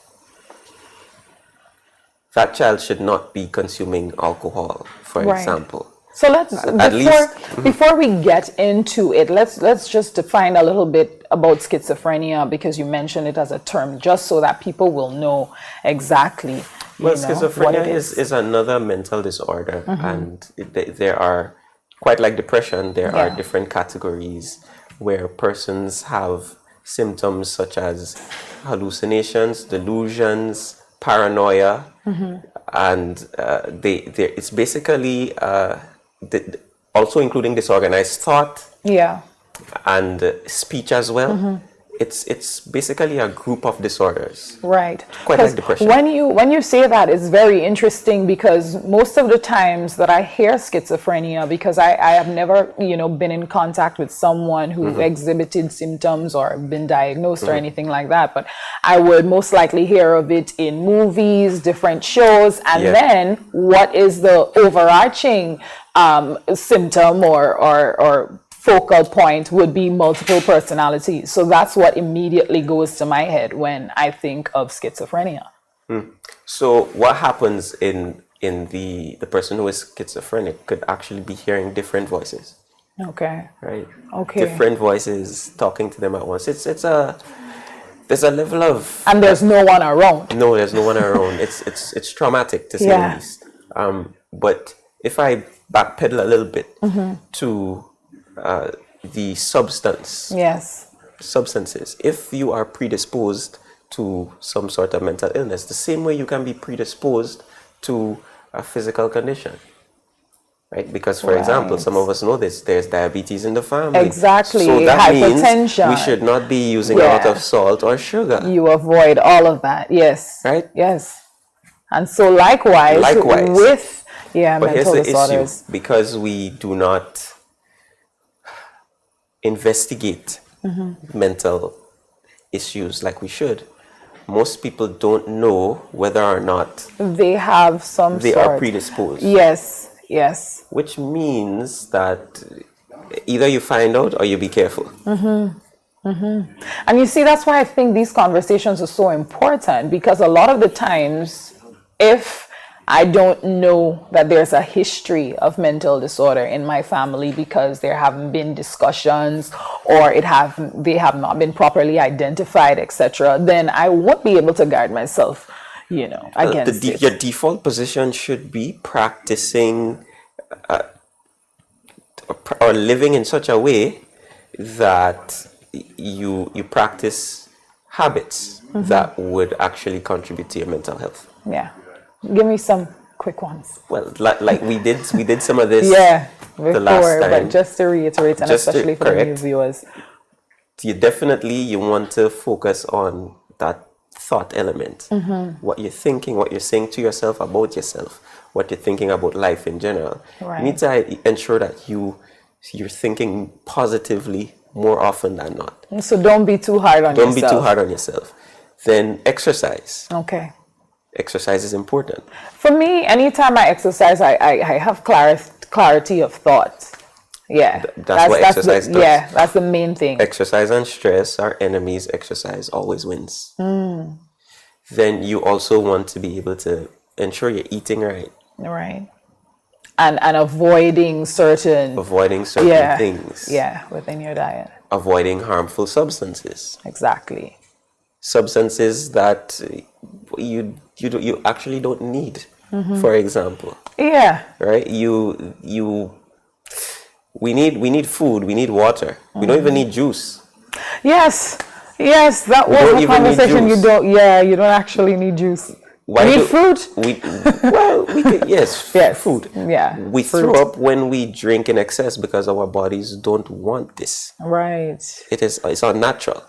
That child should not be consuming alcohol, for Right. example. So let's At least, before we get into it, let's just define a little bit about schizophrenia, because you mentioned it as a term, just so that people will know exactly. Well, what schizophrenia it is another mental disorder, and there are, quite like depression, there are Yeah. different categories where persons have symptoms such as hallucinations, delusions, paranoia, and it's basically also including disorganized thought Yeah. and speech as well. It's basically a group of disorders. Right. Quite like depression. When you say that, it's very interesting, because most of the times that I hear schizophrenia, because I have never, been in contact with someone who exhibited symptoms or been diagnosed or anything like that, but I would most likely hear of it in movies, different shows, and Yeah. then what is the overarching symptom or focal point would be multiple personalities. So that's what immediately goes to my head when I think of schizophrenia. So what happens in the person who is schizophrenic could actually be hearing different voices, Okay. right? Okay. Different voices talking to them at once. There's a level of And there's no one around. no, there's no one around. It's traumatic to say Yeah. the least. But if I backpedal a little bit to the substances, if you are predisposed to some sort of mental illness, the same way you can be predisposed to a physical condition, right? Because, for example, some of us know this, there's diabetes in the family. Exactly. So that means Hypertension. we should not be using a lot Yeah. of salt or sugar, You avoid all of that. Yes. right? Yes. And so likewise. With But here's mental the disorders. issue, because we do not investigate mental issues like we should, most people don't know whether or not They have some they sort. are predisposed. Yes. Yes. Which means that either you find out or you be careful. And you see, that's why I think these conversations are so important, because a lot of the times, if I don't know that there's a history of mental disorder in my family because there haven't been discussions or they have not been properly identified, etc., then I won't be able to guard myself, against it. Your default position should be practicing or living in such a way that you practice habits that would actually contribute to your mental health. Yeah. Give me some quick ones. Well, like we did some of this Before, last time. but just to reiterate, and Just to especially for the new correct. viewers. You want to focus on that thought element. What you're thinking, what you're saying to yourself about yourself, what you're thinking about life in general. Right. You need to ensure that you're thinking positively more often than not. So don't be too hard on yourself. Don't be too hard on yourself. Then exercise. Okay. Exercise is important. For me, anytime I exercise, I have clarity of thought. Yeah. That's what exercise does. Yeah, that's the main thing. Exercise and stress are enemies. Exercise always wins. Then you also want to be able to ensure you're eating right. Right. And avoiding certain things. Yeah, within your diet. Avoiding harmful substances. Exactly. Substances that you actually don't need. For example. Yeah. Right? We need food, we need water. We don't even need juice. Yes, that was don't the even need conversation. juice. You don't actually need juice. Why You need fruit? We could, yes, food. Yeah. We fruit. throw up when we drink in excess because our bodies don't want this. Right. It's unnatural.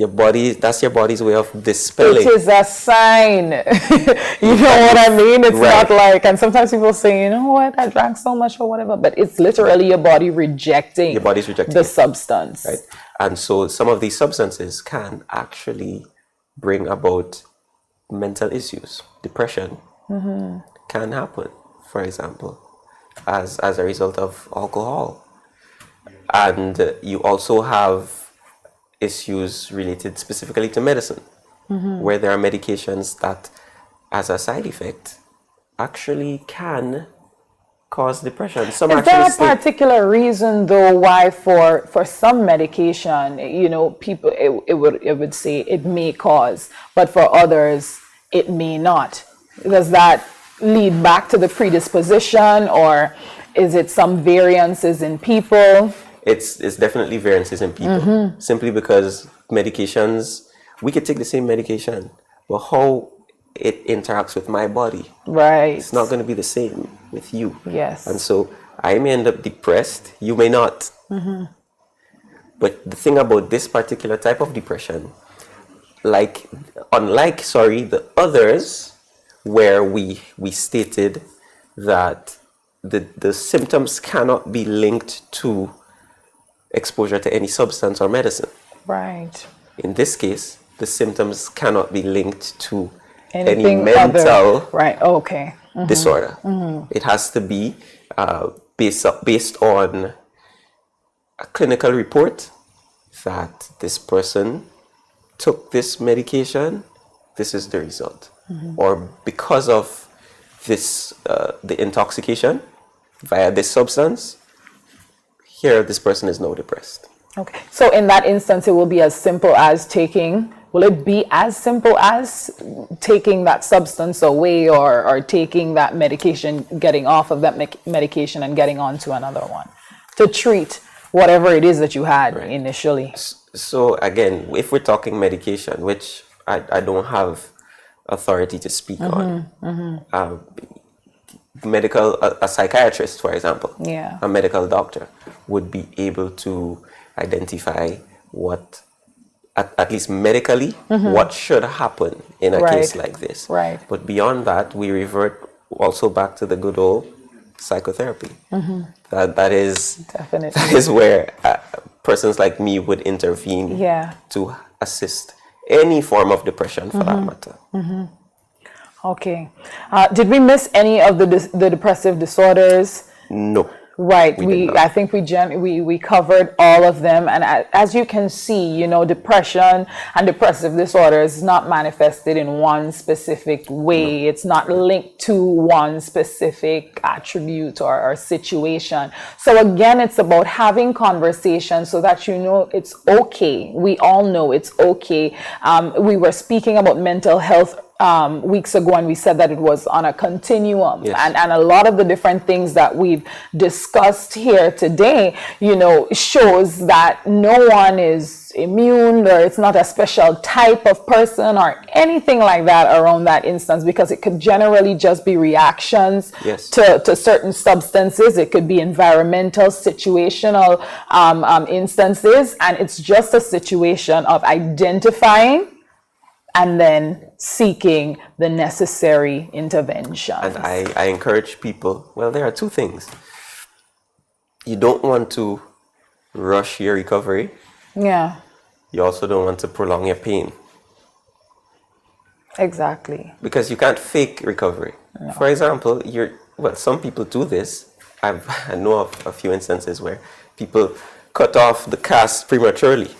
That's your body's way of dispelling. It is a sign. You know what I mean? It's not like, and sometimes people say, you know what, I drank so much or whatever, but it's literally your body rejecting. Your body's rejecting the it. substance. Right? And so some of these substances can actually bring about mental issues, depression, can happen, for example, as a result of alcohol. And you also have issues related specifically to medicine, where there are medications that, as a side effect, actually can cause depression. Some Is there a actually particular reason, though, why for some medication, people it would say it may cause, but for others it may not? Does that lead back to the predisposition, or is it some variances in people? It's definitely variances in people, simply because medications, we could take the same medication, but how it interacts with my body, Right. it's not going to be the same with you. Yes. And so I may end up depressed, you may not. But the thing about this particular type of depression, unlike the others, where we stated that the symptoms cannot be linked to exposure to any substance or medicine. Right. In this case, the symptoms cannot be linked to Anything any mental other. Right. Okay. disorder. It has to be based on a clinical report that this person took this medication, this is the result. Or because of this, the intoxication via this substance, here this person is now depressed. Okay. So in that instance, it will be as simple as will it be as simple as taking that substance away, or taking that medication, getting off of that medication and getting onto another one to treat whatever it is that you had initially? So again, if we're talking medication, which I don't have authority to speak on, a psychiatrist, for example, a medical doctor would be able to identify what, at least medically, what should happen in a case like this. Right. But beyond that, we revert also back to the good old psychotherapy. That is Definitely. that is where persons like me would intervene to assist any form of depression, for that matter. Okay. Did we miss any of the depressive disorders? No. Right. I think we covered all of them, and as you can see, depression and depressive disorders is not manifested in one specific way. It's not linked to one specific attribute or situation. So again, it's about having conversations so that it's okay. We all know it's okay. We were speaking about mental health weeks ago, and we said that it was on a continuum, and a lot of the different things that we've discussed here today, shows that no one is immune, or it's not a special type of person or anything like that around that instance, because it could generally just be reactions to certain substances. It could be environmental, situational instances, and it's just a situation of identifying and then seeking the necessary intervention. And I encourage people, there are two things. You don't want to rush your recovery. Yeah. You also don't want to prolong your pain. Exactly. Because you can't fake recovery. No. For example, some people do this. I know of a few instances where people cut off the cast prematurely.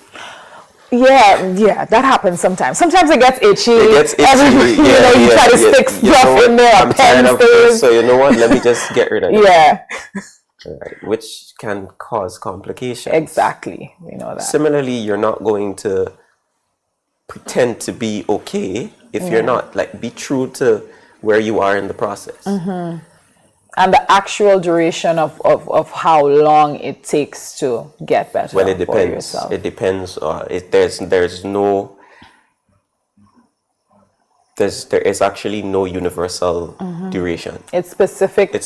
Yeah, that happens sometimes. Sometimes it gets itchy. You try to stick stuff in there. I'm tired of this, so you know what? Let me just get rid of it. Yeah. Right, which can cause complications. Exactly, we know that. Similarly, you're not going to pretend to be okay if you're not. Be true to where you are in the process. And the actual duration of how long it takes to get better. Well, it depends. For yourself. It depends. There is actually no universal duration. It's specific to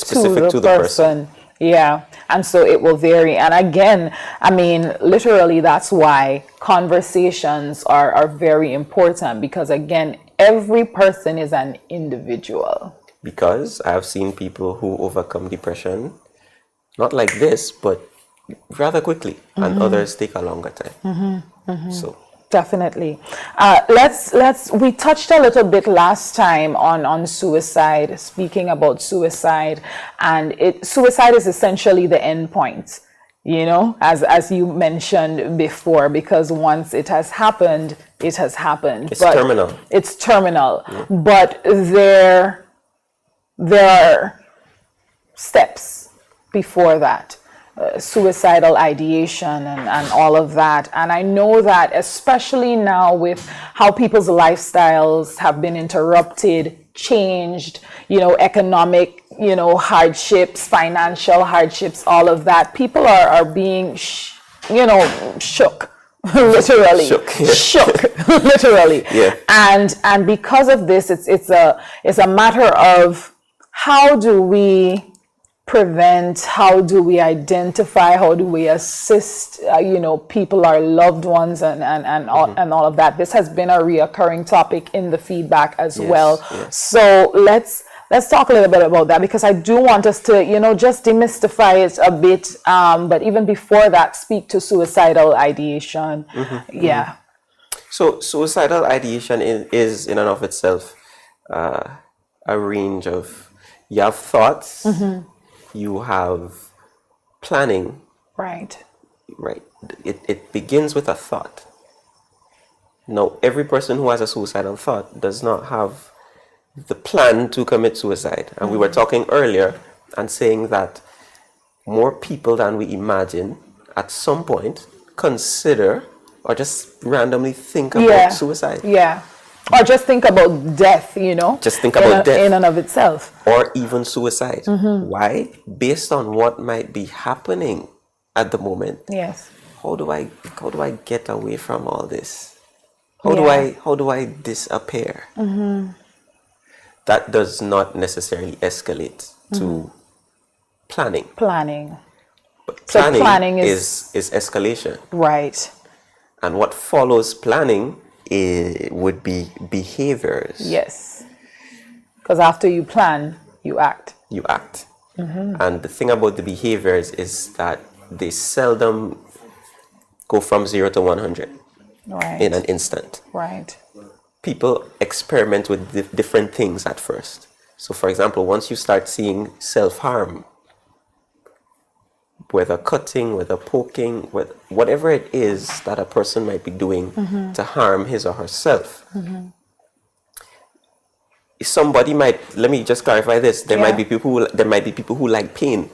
the person. Yeah, and so it will vary. And again, literally, that's why conversations are very important, because again, every person is an individual. Because I have seen people who overcome depression, not like this, but rather quickly, and others take a longer time. So Definitely. We touched a little bit last time on suicide, speaking about suicide, and suicide is essentially the end point, you know, as you mentioned before, because once it has happened, it has happened. It's terminal. It's terminal. Yeah. But there are steps before that. Suicidal ideation and all of that. And I know that especially now with how people's lifestyles have been interrupted, changed, you know, economic, you know, hardships, financial hardships, all of that, people are being, shook. Literally shook literally. Yeah. And because of this, it's a matter of how do we prevent, how do we identify, how do we assist, people, our loved ones, and all of that. This has been a reoccurring topic in the feedback as well. Yes. So let's talk a little bit about that, because I do want us to, just demystify it a bit. But even before that, speak to suicidal ideation. Yeah. So suicidal ideation is in and of itself a range of, you have thoughts, you have planning. Right. It begins with a thought. Now, every person who has a suicidal thought does not have the plan to commit suicide. And we were talking earlier and saying that more people than we imagine at some point consider or just randomly think about suicide. Yeah. Or just think about death, Just think about death. In and of itself. Or even suicide. Why? Based on what might be happening at the moment. Yes. How do I get away from all this? How do I disappear? That does not necessarily escalate to planning. But planning is escalation. Right. And what follows planning would be behaviors. Yes. Because after you plan, you act. And the thing about the behaviors is that they seldom go from 0 to 100 in an instant. Right. People experiment with different things at first. So, for example, once you start seeing self-harm, whether cutting, whether poking, whatever it is that a person might be doing to harm his or herself. Let me just clarify this. There might be people who like pain,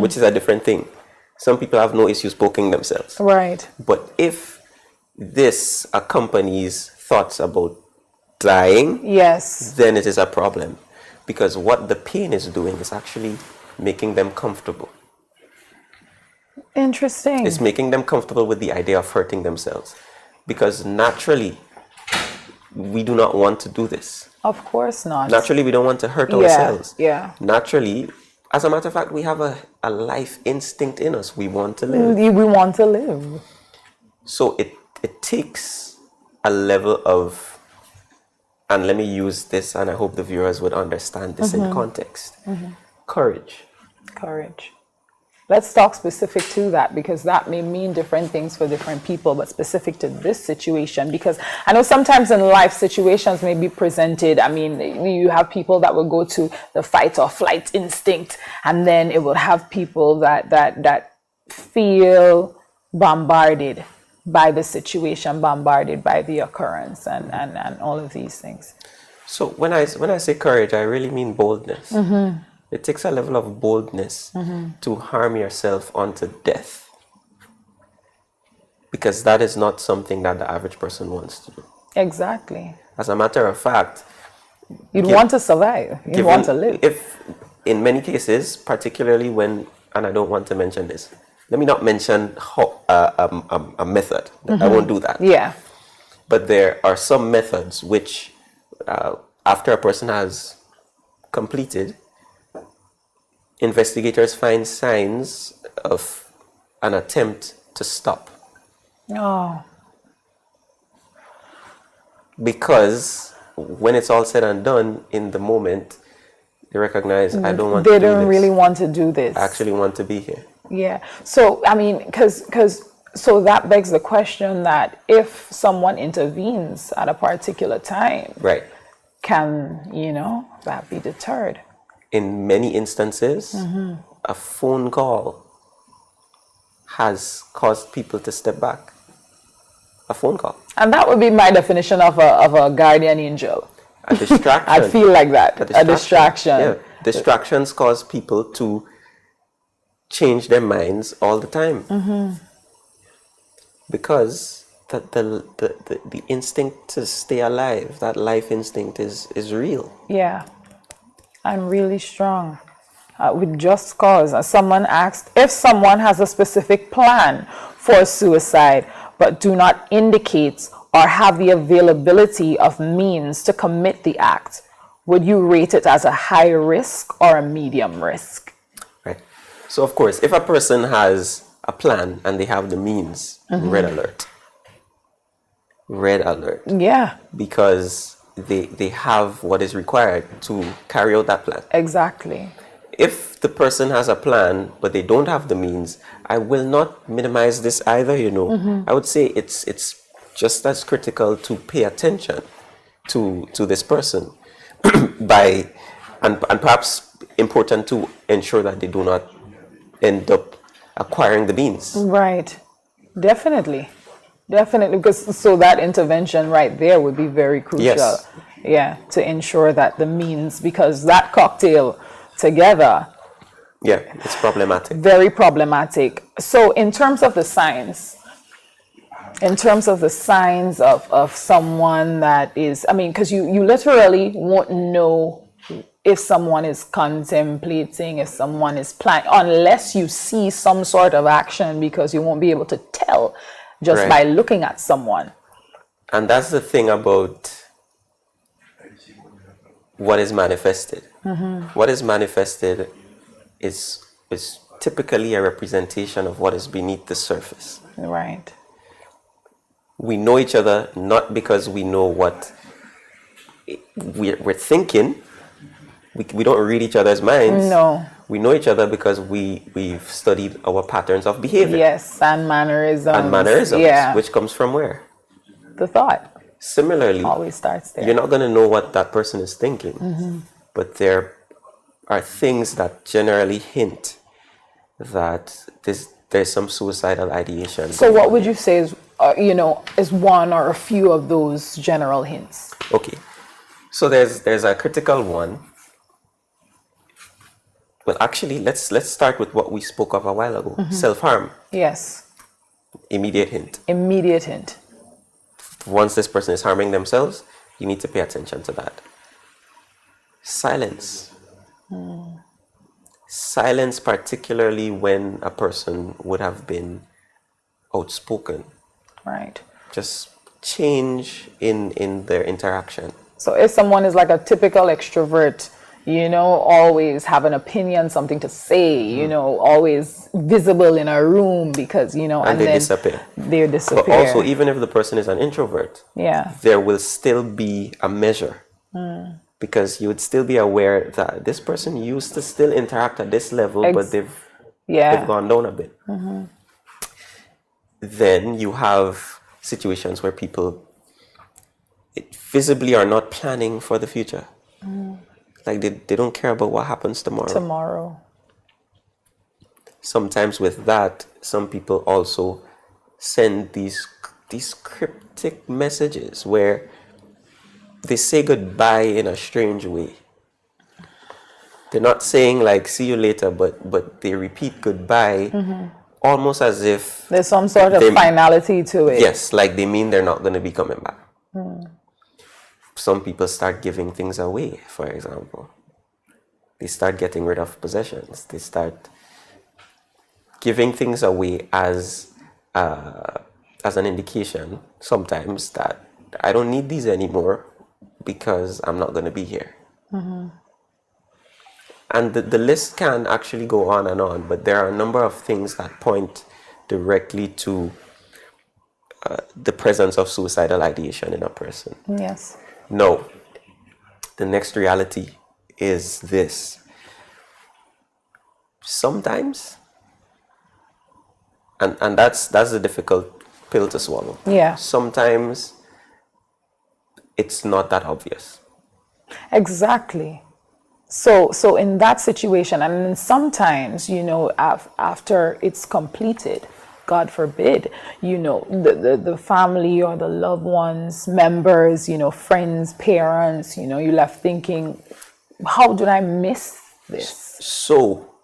which is a different thing. Some people have no issues poking themselves. Right. But if this accompanies thoughts about dying, then it is a problem, because what the pain is doing is actually making them comfortable. Interesting. It's making them comfortable with the idea of hurting themselves, because naturally we do not want to do this. Of course not. Naturally we don't want to hurt ourselves. Yeah. Naturally, as a matter of fact, we have a life instinct in us. We want to live. We want to live. So it takes a level of, and let me use this, and I hope the viewers would understand this in context. Courage. Let's talk specific to that, because that may mean different things for different people, but specific to this situation, because I know sometimes in life situations may be presented. I mean, you have people that will go to the fight or flight instinct, and then it will have people that feel bombarded by the situation, bombarded by the occurrence, and all of these things. So when I say courage, I really mean boldness. It takes a level of boldness to harm yourself unto death, because that is not something that the average person wants to do. Exactly. As a matter of fact, you'd want to survive. You'd want to live. If in many cases, particularly when, and I don't want to mention this, let me not mention a method. I won't do that. Yeah. But there are some methods which, after a person has completed, investigators find signs of an attempt to stop. Oh. Because when it's all said and done, in the moment, they recognize, I don't want to do this. They don't really want to do this. I actually want to be here. Yeah. So, I mean, because So that begs the question that if someone intervenes at a particular time, Right. can, that be deterred? In many instances, a phone call has caused people to step back. A phone call. And that would be my definition of a guardian angel. A distraction. I feel like that. A distraction. Yeah. Distractions cause people to change their minds all the time. Because the instinct to stay alive, that life instinct is real. Yeah. I'm really strong. With just cause. Someone asked if someone has a specific plan for suicide, but do not indicate or have the availability of means to commit the act, would you rate it as a high risk or a medium risk? Right. So of course, if a person has a plan and they have the means, red alert. Red alert. Yeah. Because they have what is required to carry out that plan. Exactly. If the person has a plan but they don't have the means, I will not minimize this either, I would say it's just as critical to pay attention to this person and perhaps important to ensure that they do not end up acquiring the means. Right. Definitely, because so that intervention right there would be very crucial. Yes. Yeah, to ensure that the means, because that cocktail together, yeah, it's problematic. very problematic. So in terms of the signs of someone that is, because you literally won't know if someone is contemplating, if someone is planning, unless you see some sort of action, because you won't be able to tell just Right. by looking at someone. And that's the thing about what is manifested. What is manifested is typically a representation of what is beneath the surface. Right. We know each other not because we know what we're thinking. We don't read each other's minds. No. We know each other because we've studied our patterns of behavior. Yes, and mannerisms. Yeah. Which comes from where? The thought Similarly, always starts there. you're not going to know what that person is thinking, but there are things that generally hint that there's some suicidal ideation. So what would you say is, is one or a few of those general hints? Okay, so there's a critical one. Well, actually, let's start with what we spoke of a while ago. Self-harm. Yes. Immediate hint. Immediate hint. Once this person is harming themselves, you need to pay attention to that. Silence. Silence, particularly when a person would have been outspoken. Right. Just change in their interaction. So if someone is like a typical extrovert, always have an opinion, something to say, always visible in a room because, and they then disappear. They disappear. But also, even if the person is an introvert, yeah, there will still be a measure. Because you would still be aware that this person used to still interact at this level, but they've gone down a bit. Then you have situations where people visibly are not planning for the future. Like they don't care about what happens tomorrow. Sometimes with that, some people also send these cryptic messages where they say goodbye in a strange way. They're not saying like see you later, but they repeat goodbye almost as if there's some sort of finality to it. Yes, like they mean they're not going to be coming back. Some people start giving things away, for example. They start getting rid of possessions. They start giving things away as an indication sometimes that I don't need these anymore because I'm not going to be here. And the list can actually go on, but there are a number of things that point directly to the presence of suicidal ideation in a person. Yes. No. The next reality is this. Sometimes And that's a difficult pill to swallow. Yeah. Sometimes it's not that obvious. Exactly. So in that situation, and then sometimes, after it's completed, God forbid, the family or the loved ones, members, friends, parents, you're left thinking, how did I miss this? So,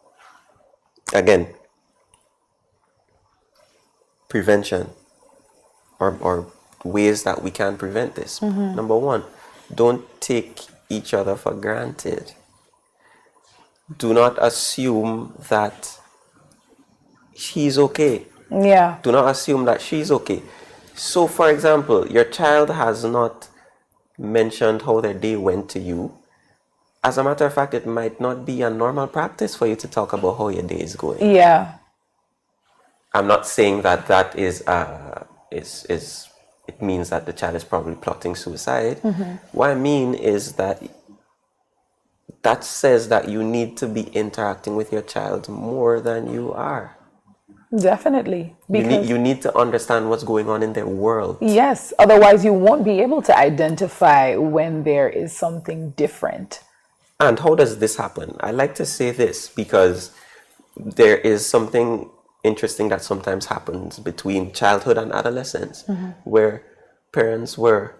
again, prevention or ways that we can prevent this. Number one, don't take each other for granted. Do not assume that he's okay. Yeah. Do not assume that she's okay. So, for example, your child has not mentioned how their day went to you. As a matter of fact, it might not be a normal practice for you to talk about how your day is going. Yeah. I'm not saying that is it means that the child is probably plotting suicide. What I mean is that says that you need to be interacting with your child more than you are. Definitely. Because You need to understand what's going on in their world. yes, otherwise you won't be able to identify when there is something different. And how does this happen? I like to say this because there is something interesting that sometimes happens between childhood and adolescence, where parents were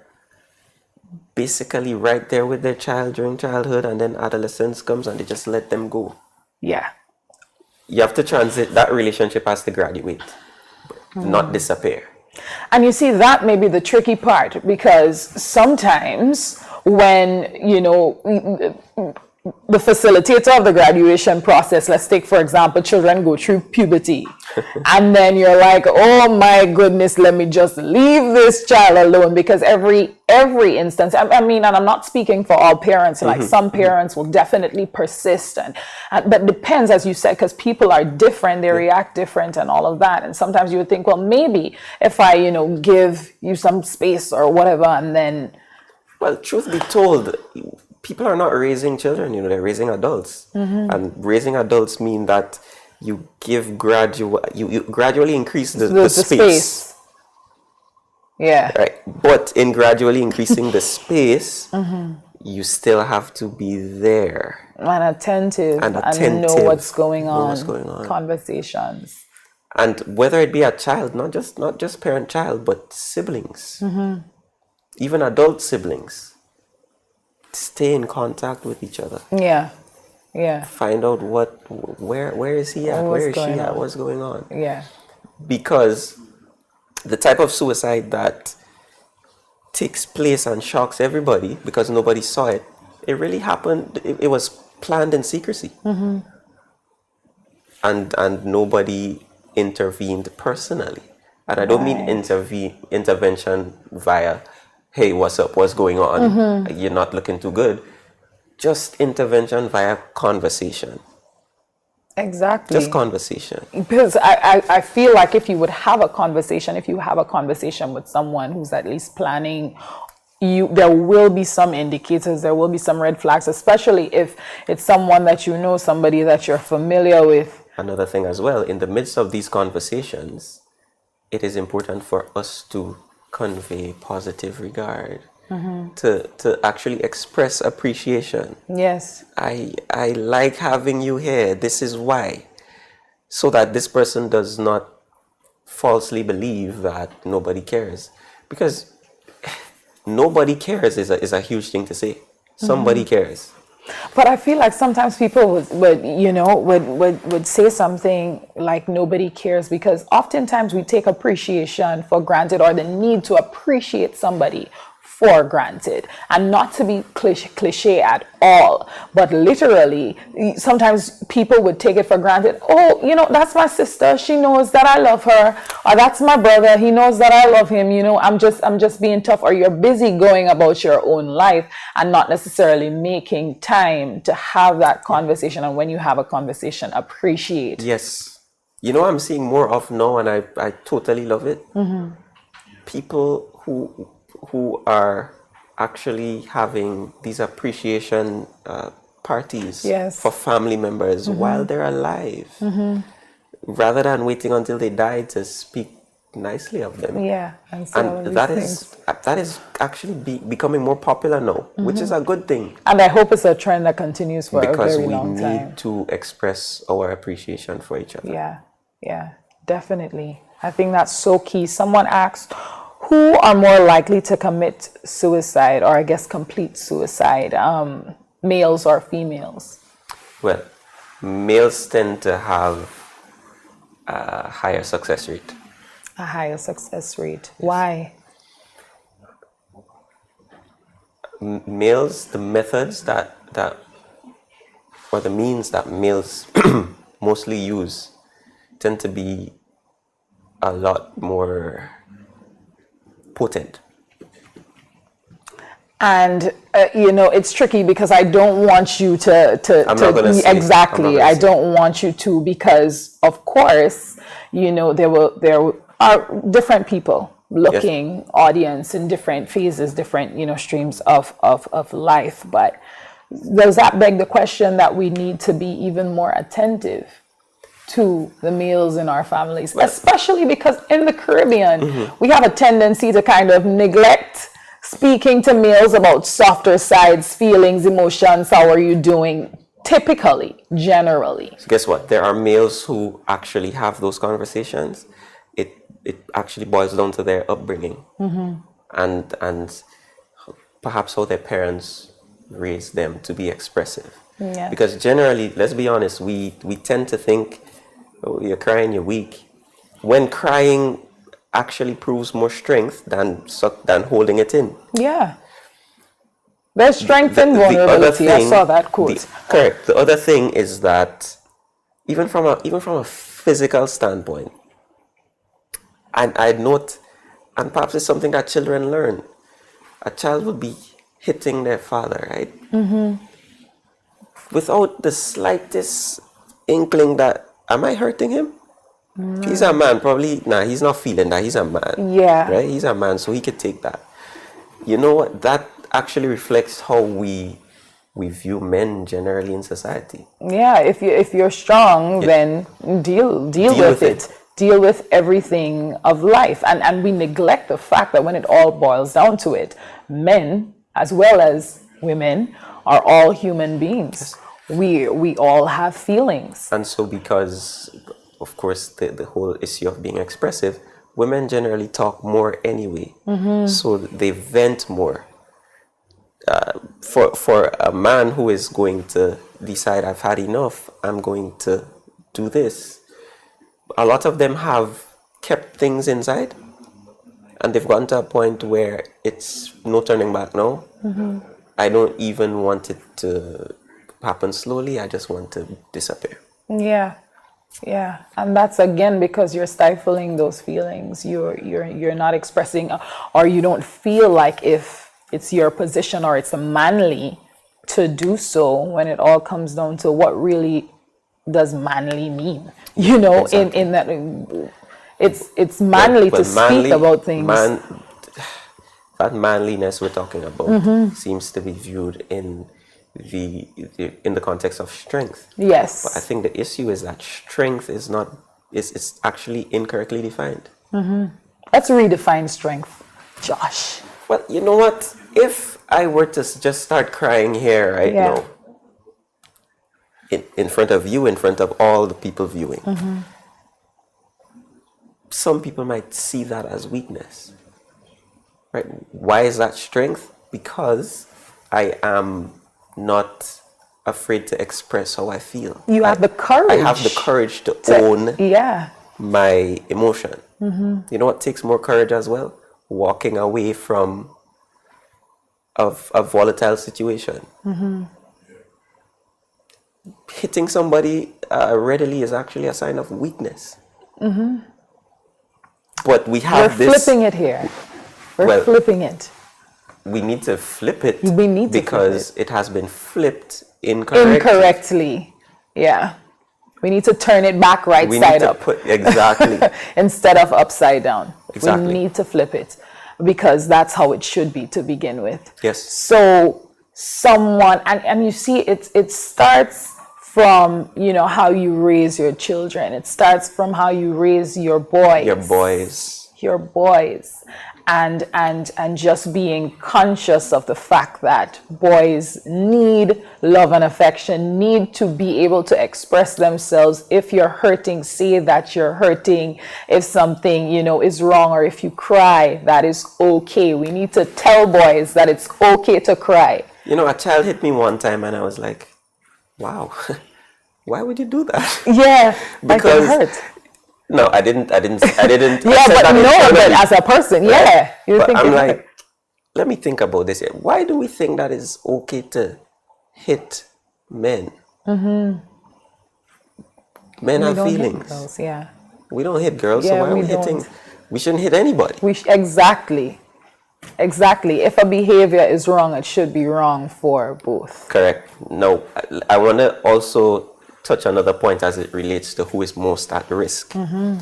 basically right there with their child during childhood, and then adolescence comes and they just let them go. Yeah. You have to transit, that relationship has to graduate, not disappear. And you see, that may be the tricky part, because sometimes when, the facilitator of the graduation process, let's take, for example, children go through puberty, and then you're like, oh my goodness, let me just leave this child alone, because every instance, I mean, and I'm not speaking for all parents, like some parents will definitely persist, but depends, as you said, because people are different, they react different and all of that. And sometimes you would think, well, maybe if I, give you some space or whatever, and then... Well, truth be told, people are not raising children, they're raising adults. And raising adults mean that you give you gradually increase the space. Yeah. Right. But in gradually increasing the space, you still have to be there. And attentive and know what's going on. Conversations. And whether it be a child, not just parent-child, but siblings. Even adult siblings. Stay in contact with each other. Yeah. Yeah. Find out where is he at? Where is she at? What's going on? Yeah. Because the type of suicide that takes place and shocks everybody because nobody saw it, it really happened, it was planned in secrecy. And nobody intervened personally. And I don't mean intervention via, hey, what's up? What's going on? You're not looking too good. Just intervention via conversation. Exactly. Just conversation. Because I feel like if you have a conversation with someone who's at least planning, there will be some indicators, there will be some red flags, especially if it's someone that somebody that you're familiar with. Another thing as well, in the midst of these conversations, it is important for us to convey positive regard, to actually express appreciation. Yes. I like having you here. This is why. So that this person does not falsely believe that nobody cares. Because nobody cares is a huge thing to say. Somebody cares. But I feel like sometimes people would say something like nobody cares, because oftentimes we take appreciation for granted, or the need to appreciate somebody for granted, and not to be cliche at all, but literally sometimes people would take it for granted. Oh, that's my sister, she knows that I love her, or that's my brother, he knows that I love him, I'm just being tough. Or you're busy going about your own life and not necessarily making time to have that conversation. And when you have a conversation, appreciate. Yes. I'm seeing more of now, and I totally love it. People who are actually having these appreciation parties for family members while they're alive. rather than waiting until they die to speak nicely of them. Yeah, and so all of And these that is actually becoming more popular now, which is a good thing. And I hope it's a trend that continues for Because a very we long time. need to express our appreciation for each other. Yeah, definitely. I think that's so key. Someone asked, who are more likely to commit suicide, or I guess complete suicide, males or females? Well, males tend to have a higher success rate. A higher success rate. Why? Males, the methods or the means that males mostly use tend to be a lot more potent. And it's tricky because I don't want you to I'm not gonna say. exactly. I don't want you to, because of course, there are different people looking, yes, audience in different phases, different streams of life. But does that beg the question that we need to be even more attentive to the males in our families, especially because in the Caribbean, we have a tendency to kind of neglect speaking to males about softer sides, feelings, emotions. How are you doing? Typically, generally. So guess what? There are males who actually have those conversations. It actually boils down to their upbringing, and perhaps how their parents raised them to be expressive. Yeah. Because generally, let's be honest, we tend to think, oh, you're crying, you're weak. When crying actually proves more strength than holding it in. Yeah. There's strength in vulnerability. I saw that quote. Correct. The other thing is that even from a physical standpoint, and I'd note, and perhaps it's something that children learn, a child would be hitting their father, right? Without the slightest inkling that, am I hurting him? He's a man, probably. He's not feeling that. He's a man. Yeah. Right? He's a man, so he could take that. You know what? That actually reflects how we view men generally in society. Yeah. If you're strong, then deal with it. Deal with everything of life. And we neglect the fact that when it all boils down to it, men as well as women are all human beings. We all have feelings. And so because, of course, the whole issue of being expressive, women generally talk more anyway. So they vent more. For a man who is going to decide, I've had enough, I'm going to do this. A lot of them have kept things inside, and they've gotten to a point where it's no turning back now. I don't even want it to happen slowly. I just want to disappear. Yeah, and that's again because you're stifling those feelings. You're not expressing, or you don't feel like if it's your position or it's manly to do so. When it all comes down to what really does manly mean, exactly. in that it's manly to speak about things. That manliness we're talking about seems to be viewed in the context of strength. Yes. But I think the issue is that strength is actually incorrectly defined. Let's redefine strength, Josh. Well, you know what? If I were to just start crying here right now, in front of you, in front of all the people viewing, some people might see that as weakness. Right? Why is that strength? Because I am not afraid to express how I feel. You have the courage. I have the courage to own my emotion. You know what takes more courage as well? Walking away from a volatile situation. Hitting somebody readily is actually a sign of weakness. But we have We're flipping it here. We're flipping it. We need to flip it. We need to because flip it. It has been flipped incorrectly. Yeah. We need to turn it back side up. Exactly. Instead of upside down. Exactly. We need to flip it because that's how it should be to begin with. Yes. So someone, and you see it starts from, you know, how you raise your children. It starts from how you raise your boys. Your boys. And just being conscious of the fact that boys need love and affection, need to be able to express themselves. If you're hurting, say that you're hurting. If something, you know, is wrong, or if you cry, that is okay. We need to tell boys that it's okay to cry. You know, a child hit me one time and I was like, wow, why would you do that? Yeah, because like it hurt. No, I didn't. Yeah, but no, but as a person, yeah. You but think I'm like, let me think about this. Why do we think that it's okay to hit men? Mm-hmm. Men have feelings. Girls, yeah. We don't hit girls, Yeah, so why are we hitting? We shouldn't hit anybody. Exactly. If a behavior is wrong, it should be wrong for both. Correct. Now, I want to also touch another point as it relates to who is most at risk. Mm-hmm.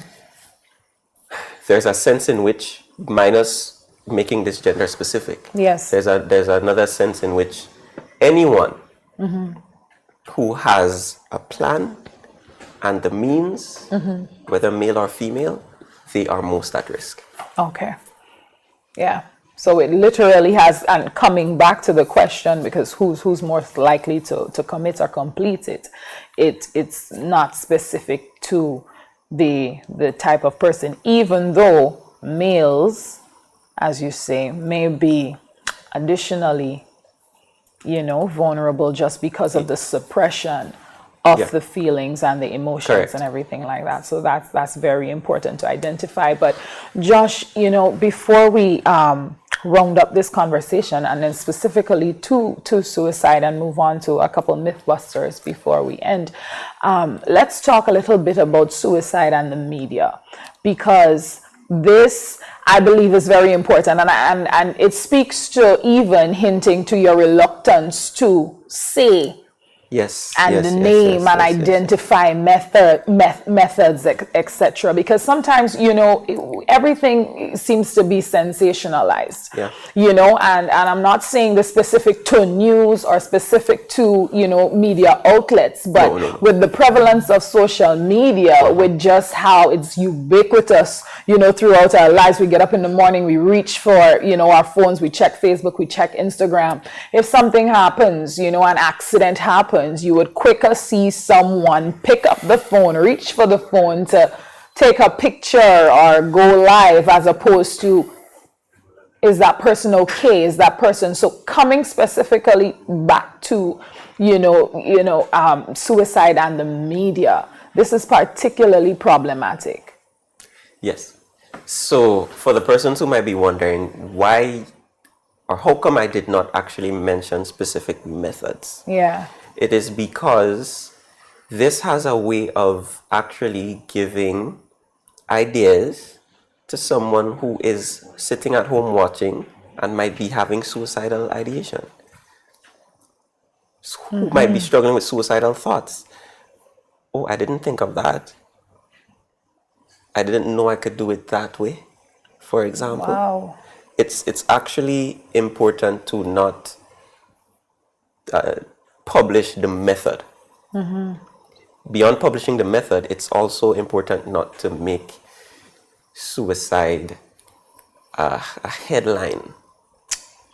There's a sense in which, minus making this gender specific, yes, there's another sense in which anyone who has a plan and the means, whether male or female, they are most at risk. Okay. Yeah. So it literally has, and coming back to the question, because who's most likely to commit or complete it, it's not specific to the type of person, even though males, as you say, may be additionally, you know, vulnerable just because of the suppression of the feelings and the emotions. Correct. And everything like that. So that's very important to identify. But Josh, you know, before we round up this conversation, and then specifically to suicide, and move on to a couple mythbusters before we end, let's talk a little bit about suicide and the media, because this, I believe, is very important, and it speaks to even hinting to your reluctance to say name and identify methods, etc. Because sometimes, you know, everything seems to be sensationalized. Yeah. You know, and I'm not saying this specific to news or specific to, you know, media outlets, but with the prevalence of social media, with just how it's ubiquitous, you know, throughout our lives. We get up in the morning, we reach for, you know, our phones, we check Facebook, we check Instagram. If something happens, you know, an accident happens, you would quicker see someone pick up the phone, reach for the phone to take a picture or go live, as opposed to, is that person okay? Is that person? So coming specifically back to, suicide and the media, this is particularly problematic. Yes. So for the persons who might be wondering why or how come I did not actually mention specific methods. Yeah. It is because this has a way of actually giving ideas to someone who is sitting at home watching and might be having suicidal ideation, who might be struggling with suicidal thoughts. Oh, I didn't think of that. I didn't know I could do it that way, for example. Wow. It's actually important to not publish the method. Beyond publishing the method, it's also important not to make suicide a headline.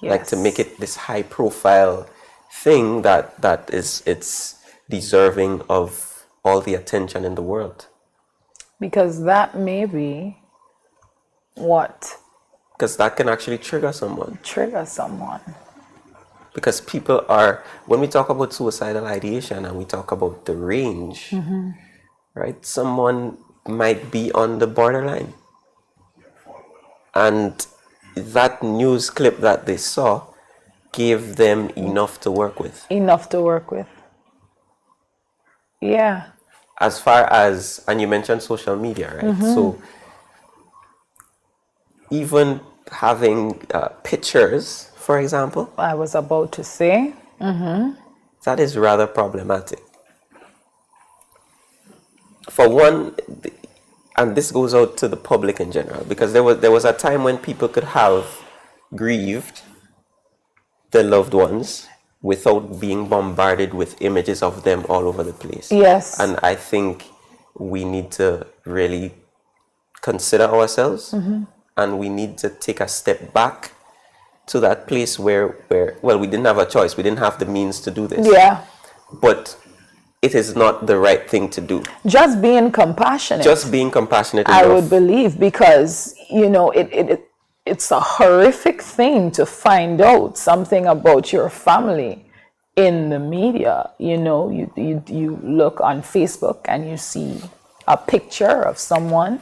Yes. Like to make it this high profile thing that it's deserving of all the attention in the world. Because that may be what? Because that can actually trigger someone. Because people are, when we talk about suicidal ideation and we talk about the range, right? Someone might be on the borderline. And that news clip that they saw gave them enough to work with. Yeah. As far as, and you mentioned social media, right? So even having pictures, for example. I was about to say. That is rather problematic. For one, and this goes out to the public in general, because there was a time when people could have grieved their loved ones without being bombarded with images of them all over the place. Yes. And I think we need to really consider ourselves, and we need to take a step back to that place where well, we didn't have a choice. We didn't have the means to do this. Yeah. But it is not the right thing to do. Just being compassionate. Just being compassionate I enough. would believe, because, you know, it's a horrific thing to find out something about your family in the media. You know, you look on Facebook and you see a picture of someone,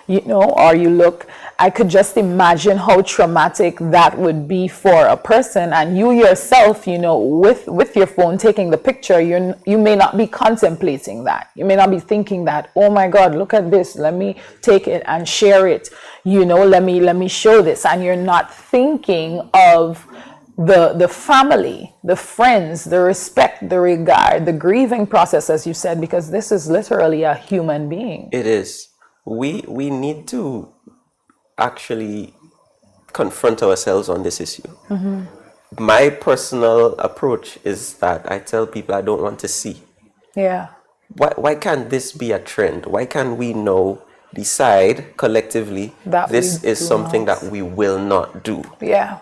you know, or you look, I could just imagine how traumatic that would be for a person. And you yourself, you know, with your phone taking the picture, you may not be contemplating that. You may not be thinking that, oh my God, look at this. Let me take it and share it. You know, let me show this. And you're not thinking of the family, the friends, the respect, the regard, the grieving process, as you said, because this is literally a human being. It is. We need to actually confront ourselves on this issue. My personal approach is that I tell people I don't want to see. Yeah. Why can't this be a trend? Why can't we now decide collectively That this we is do something not. that we will not do? Yeah.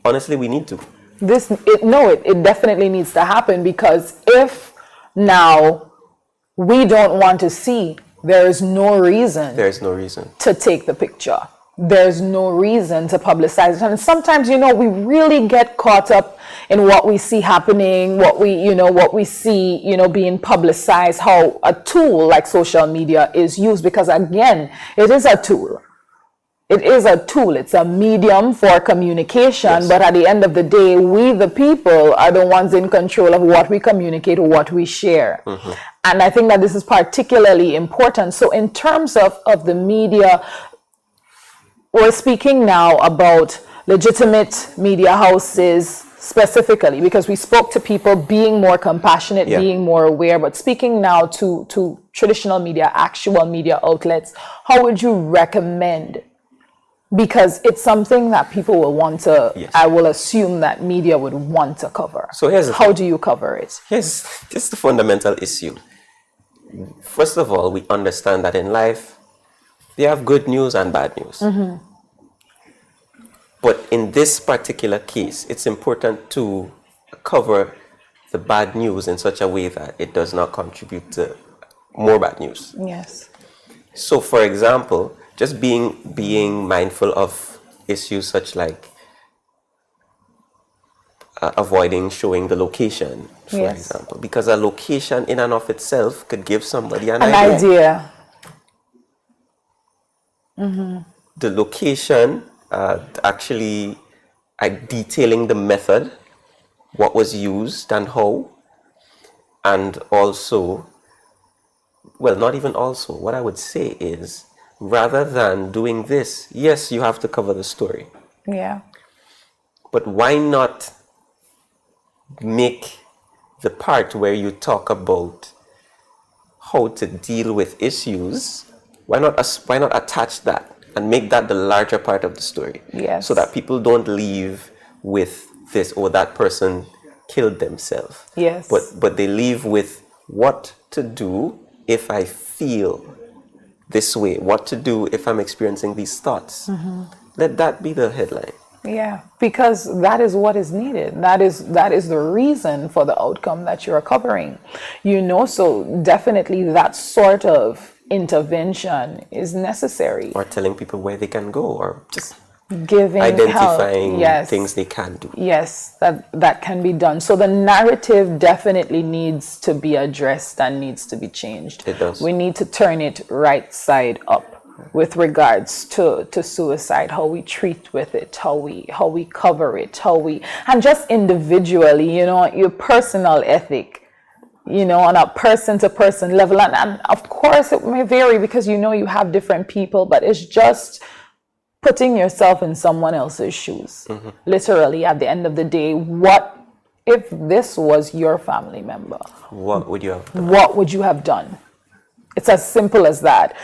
Honestly, we need to. It definitely needs to happen, because if now we don't want to see, there is no reason to take the picture. There's no reason to publicize it. And sometimes, you know, we really get caught up in what we see happening, what we see, you know, being publicized, how a tool like social media is used, because again, it is a tool. It is a tool. It's a medium for communication. Yes. But at the end of the day, we, the people, are the ones in control of what we communicate or what we share. And I think that this is particularly important. So in terms of the media, we're speaking now about legitimate media houses specifically, because we spoke to people being more compassionate, being more aware, but speaking now to traditional media, actual media outlets, how would you recommend? Because it's something that people will want to, I will assume that media would want to cover. So how do you cover it? This is the fundamental issue. First of all, we understand that in life, they have good news and bad news. But in this particular case, it's important to cover the bad news in such a way that it does not contribute to more bad news. Yes. So, for example, just being mindful of issues such like avoiding showing the location, for example, because a location in and of itself could give somebody an idea. The location, actually detailing the method, what was used and how, and also, well, not even also, what I would say is, rather than doing this, yes, you have to cover the story. Yeah. But why not make the part where you talk about how to deal with issues, why not attach that and make that the larger part of the story? Yes. So that people don't leave with this, or that person killed themselves. Yes. But they leave with what to do if I feel this way, what to do if I'm experiencing these thoughts. Let that be the headline. Yeah, because that is what is needed. That is the reason for the outcome that you're covering. You know, so definitely that sort of intervention is necessary. Or telling people where they can go, or just giving identifying help. things they can do. Yes, that can be done. So the narrative definitely needs to be addressed and needs to be changed. It does. We need to turn it right side up with regards to suicide, how we treat with it, how we cover it, and just individually, you know, your personal ethic, you know, on a person-to-person level. And of course it may vary, because, you know, you have different people, but it's just putting yourself in someone else's shoes. Literally, at the end of the day, what if this was your family member? What would you have done? What would you have done? It's as simple as that.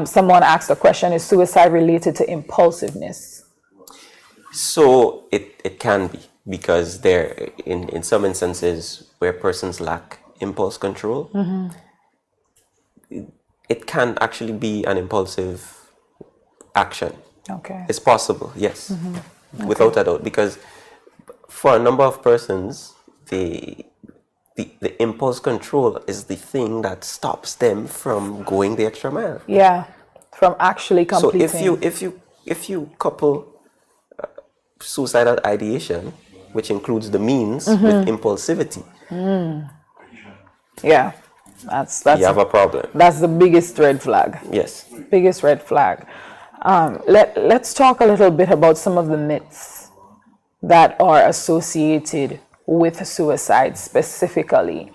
Someone asked a question, is suicide related to impulsiveness? So it can be. because there, in some instances where persons lack impulse control, it can actually be an impulsive action. Okay. It's possible, yes, without a doubt, because for a number of persons, the impulse control is the thing that stops them from going the extra mile. Yeah, from actually completing. So if you couple suicidal ideation, which includes the means, with impulsivity, yeah, that's you have a problem. That's the biggest red flag. Yes. Biggest red flag. Let's talk a little bit about some of the myths that are associated with suicide specifically.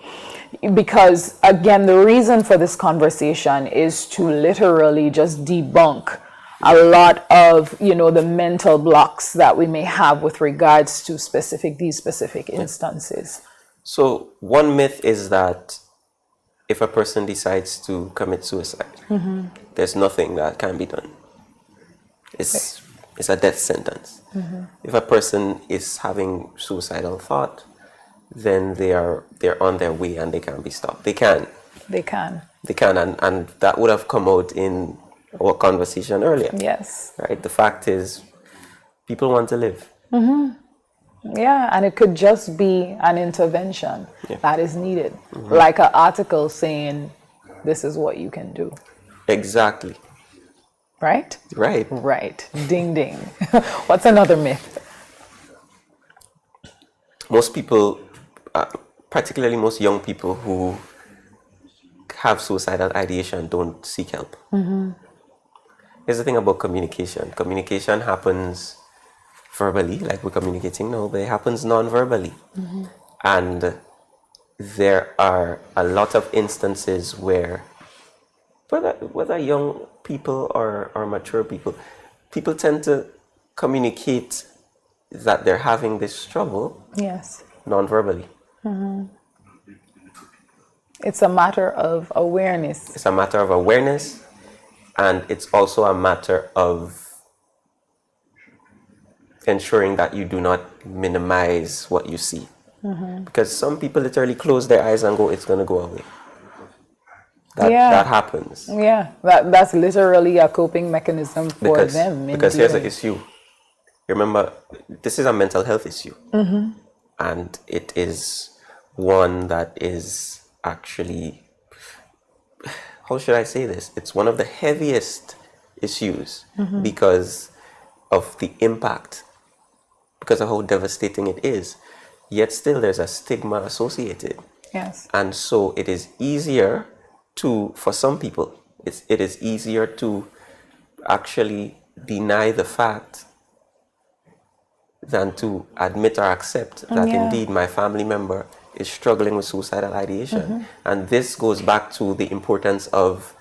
Because again, the reason for this conversation is to literally just debunk a lot of, the mental blocks that we may have with regards to these specific instances. So one myth is that if a person decides to commit suicide, there's nothing that can be done. It's a death sentence. If a person is having suicidal thought, then they're on their way and they can be stopped. They can, and that would have come out in our conversation earlier. Yes. Right. The fact is, people want to live. Yeah, and it could just be an intervention that is needed, like an article saying, "This is what you can do." Exactly. Right. Right. Ding ding. What's another myth? Most people, particularly most young people who have suicidal ideation, don't seek help. Here's the thing about communication. Communication happens verbally, like we're communicating now, but it happens non-verbally. And there are a lot of instances where, whether young people or mature people tend to communicate that they're having this struggle non-verbally. It's a matter of awareness. It's a matter of awareness, and it's also a matter of ensuring that you do not minimize what you see. Because some people literally close their eyes and go, it's going to go away. That happens. Yeah, that's literally a coping mechanism for them. Because here's the issue. Remember, this is a mental health issue. And it is one that is actually, how should I say this? It's one of the heaviest issues because of the impact, because of how devastating it is. Yet still there's a stigma associated. Yes. And so it is easier for some people, it is easier to actually deny the fact than to admit or accept that indeed my family member is struggling with suicidal ideation. And this goes back to the importance of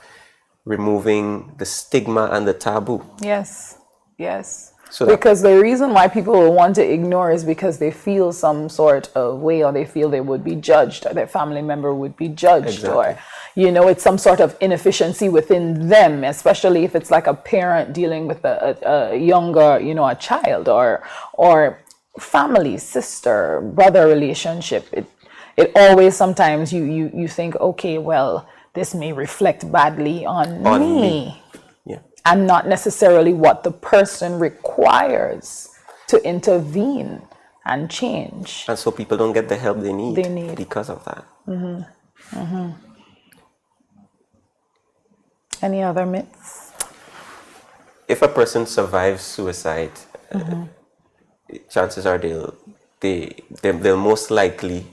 removing the stigma and the taboo. Yes. Because the reason why people will want to ignore is because they feel some sort of way, or they feel they would be judged, or their family member would be judged, or it's some sort of inefficiency within them, especially if it's like a parent dealing with a younger, a child, or family, sister, brother relationship. It always, sometimes you think, okay, well, this may reflect badly on me. And not necessarily what the person requires to intervene and change. And so people don't get the help they need because of that. Any other myths? If a person survives suicide, chances are they'll most likely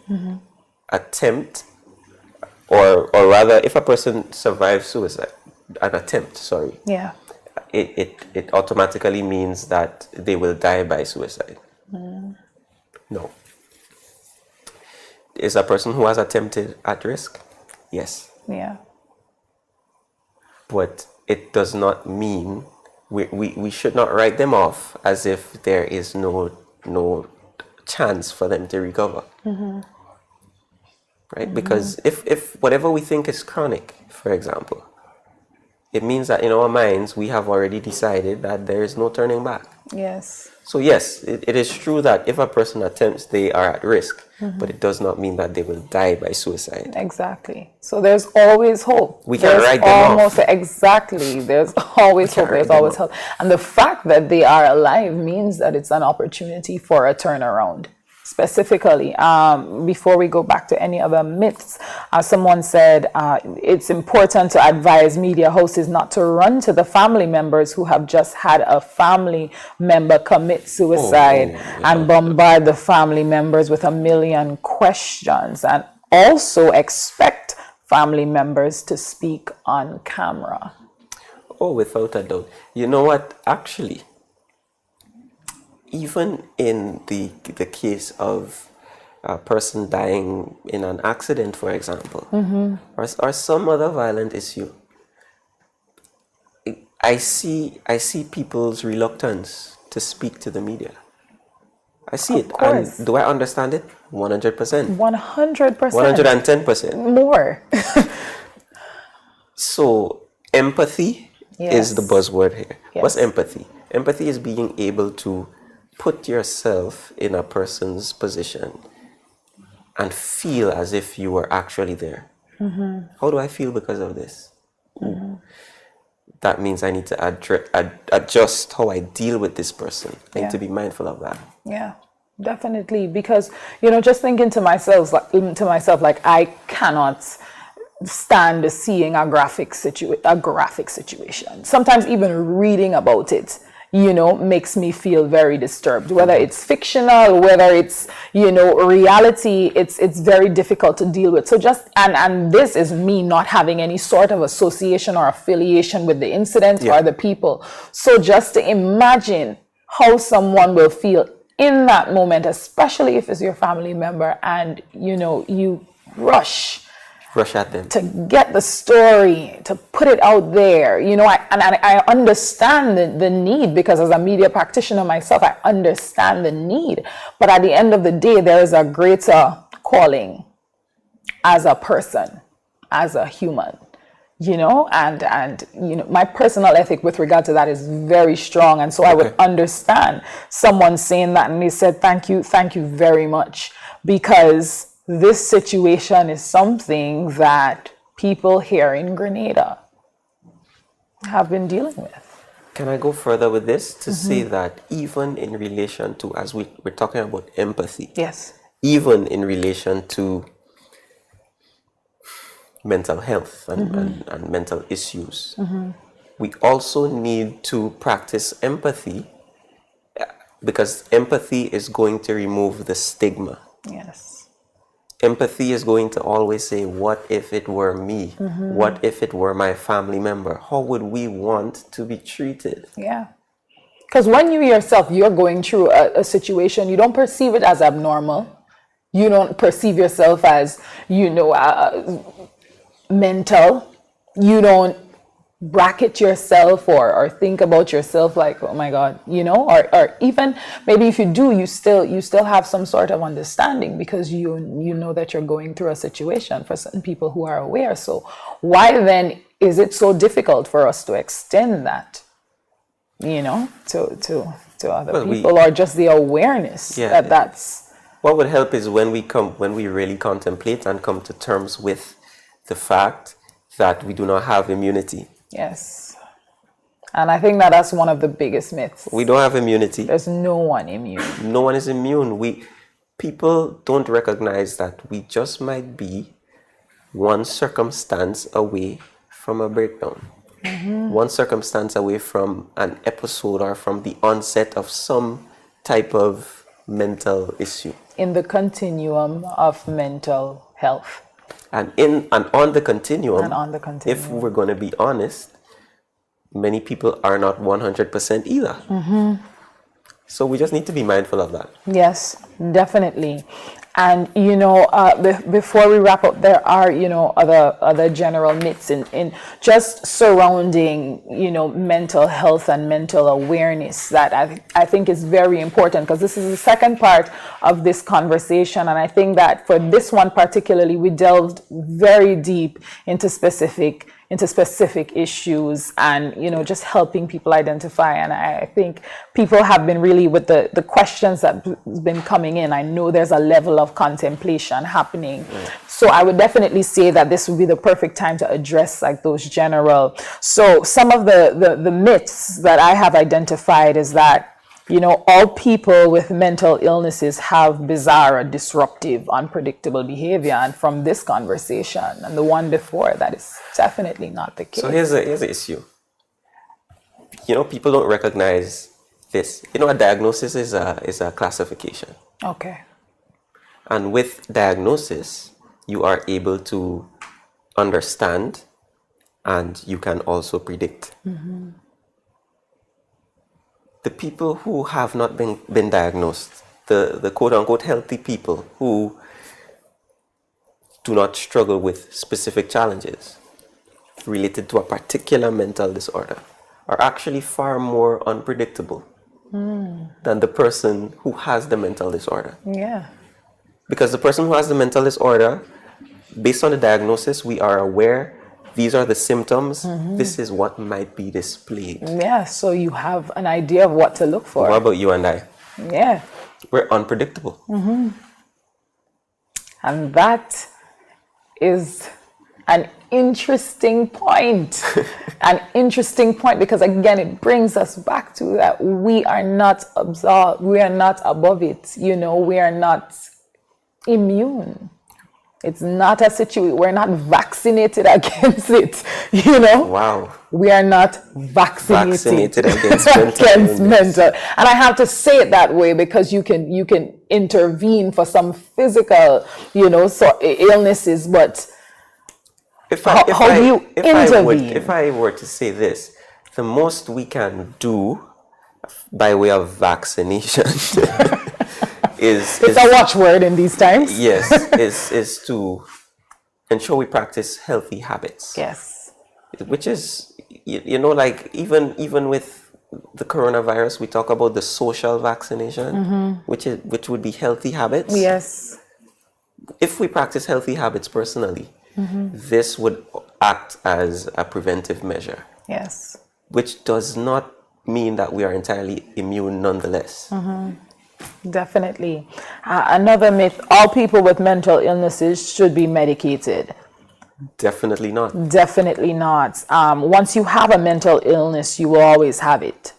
attempt, or rather, if a person survives suicide, an attempt, sorry. Yeah. It automatically means that they will die by suicide. No. Is a person who has attempted at risk? Yes. Yeah. But it does not mean we should not write them off as if there is no chance for them to recover. Right? Because if whatever we think is chronic, for example, it means that in our minds we have already decided that there is no turning back. Yes. So yes, it is true that if a person attempts, they are at risk, but it does not mean that they will die by suicide. Exactly. So there's always hope. We can write them off. Exactly. There's always hope. There's always hope. And the fact that they are alive means that it's an opportunity for a turnaround. Specifically, before we go back to any other myths, someone said it's important to advise media hosts not to run to the family members who have just had a family member commit suicide and bombard the family members with a million questions, and also expect family members to speak on camera. Oh, without a doubt. You know what? Actually, even in the case of a person dying in an accident, for example, or some other violent issue, I see people's reluctance to speak to the media. I see it. Course. And do I understand it? 100%. 100%. 110%. More. So empathy is the buzzword here. Yes. What's empathy? Empathy is being able to put yourself in a person's position and feel as if you were actually there. How do I feel because of this? That means I need to adjust how I deal with this person. I need to be mindful of that. Yeah, definitely. Because, just thinking to myself, like I cannot stand seeing a graphic situation. Sometimes even reading about it, makes me feel very disturbed. Whether it's fictional, whether it's, reality, it's very difficult to deal with. So and this is me not having any sort of association or affiliation with the incident or the people. So just to imagine how someone will feel in that moment, especially if it's your family member, and, you rush at them to get the story, to put it out there, I understand the need, because as a media practitioner myself, I understand the need. But at the end of the day, there is a greater calling as a person, as a human, and my personal ethic with regard to that is very strong. And so I would understand someone saying that, and they said, thank you very much, because this situation is something that people here in Grenada have been dealing with. Can I go further with this to say that even in relation to, as we're talking about empathy, yes, even in relation to mental health and mental issues, we also need to practice empathy, because empathy is going to remove the stigma. Yes. Empathy is going to always say, what if it were me? What if it were my family member? How would we want to be treated? Yeah. Because when you yourself, you're going through a situation, you don't perceive it as abnormal. You don't perceive yourself as, mental. You don't bracket yourself or think about yourself like, oh my God, or even maybe if you do, you still have some sort of understanding, because you know that you're going through a situation, for certain people who are aware. So why then is it so difficult for us to extend that, to other people, or just the awareness that that's... What would help is when we really contemplate and come to terms with the fact that we do not have immunity. Yes. And I think that's one of the biggest myths. We don't have immunity. There's no one immune. No one is immune. People don't recognize that we just might be one circumstance away from a breakdown. One circumstance away from an episode or from the onset of some type of mental issue. In the continuum of mental health. And on the continuum, if we're going to be honest, many people are not 100% either. So we just need to be mindful of that. Yes, definitely. And before we wrap up, there are other general myths in just surrounding mental health and mental awareness that I think is very important, because this is the second part of this conversation, and I think that for this one particularly, we delved very deep into specific into specific issues and, just helping people identify. And I think people have been really, with the questions that have been coming in, I know there's a level of contemplation happening. So I would definitely say that this would be the perfect time to address like those general. So some of the myths that I have identified is that, all people with mental illnesses have bizarre or disruptive, unpredictable behavior. And from this conversation and the one before, that is definitely not the case. So here's the issue. People don't recognize this. A diagnosis is a classification. Okay. And with diagnosis, you are able to understand and you can also predict. The people who have not been diagnosed, the quote-unquote healthy people who do not struggle with specific challenges related to a particular mental disorder, are actually far more unpredictable than the person who has the mental disorder. Yeah. Because the person who has the mental disorder, based on the diagnosis, we are aware these are the symptoms. This is what might be displayed. Yeah, so you have an idea of what to look for. What about you and I? Yeah. We're unpredictable. And that is an interesting point. An interesting point, because again, it brings us back to that we are not we are not above it. We are not immune. It's not a situation, we're not vaccinated against it, Wow. We are not vaccinated against mental. And I have to say it that way because you can intervene for some physical, illnesses, but how do you intervene? If I were to say this, the most we can do by way of vaccination it's a watchword in these times. Yes, is to ensure we practice healthy habits. Yes. Which is, like even with the coronavirus, we talk about the social vaccination, which would be healthy habits. Yes. If we practice healthy habits personally, this would act as a preventive measure. Yes. Which does not mean that we are entirely immune nonetheless. Definitely. Another myth, all people with mental illnesses should be medicated. Definitely not. Definitely not. Once you have a mental illness, you will always have it.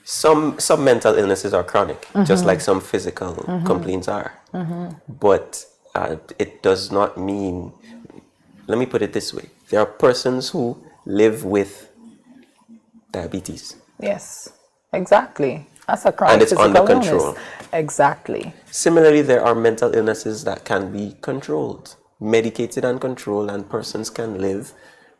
Some mental illnesses are chronic, just like some physical complaints are. But it does not mean, let me put it this way, there are persons who live with diabetes. Yes, exactly. That's a chronic and it's physical under control. illness. Exactly. Similarly, there are mental illnesses that can be controlled, medicated and controlled, and persons can live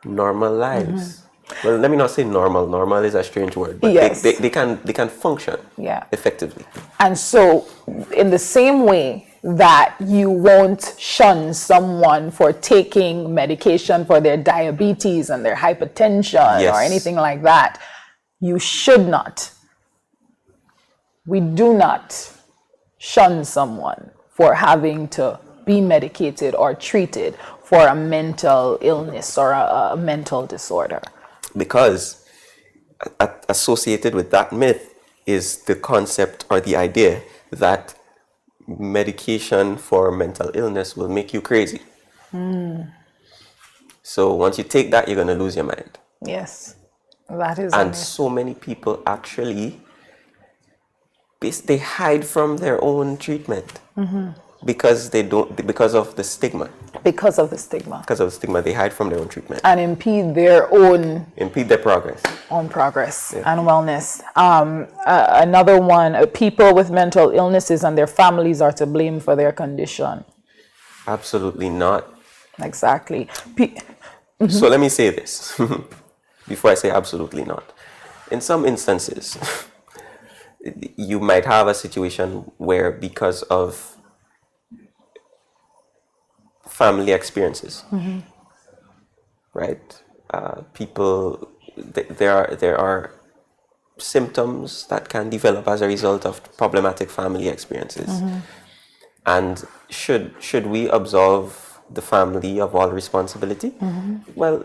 normal lives. Well, let me not say normal. Normal is a strange word, but yes. they can function effectively. And so, in the same way that you won't shun someone for taking medication for their diabetes and their hypertension or anything like that, you should not. We do not shun someone for having to be medicated or treated for a mental illness or a mental disorder. Because associated with that myth is the concept or the idea that medication for mental illness will make you crazy. So once you take that, you're going to lose your mind. Yes, that is. And so many people actually, they hide from their own treatment because of the stigma. Because of the stigma. Because of the stigma, they hide from their own treatment. And impede their progress. Own progress and wellness. Another one, people with mental illnesses and their families are to blame for their condition. Absolutely not. Exactly. So let me say this before I say absolutely not. In some instances, you might have a situation where, because of family experiences, right? People, there are symptoms that can develop as a result of problematic family experiences. And should we absolve the family of all responsibility. Well,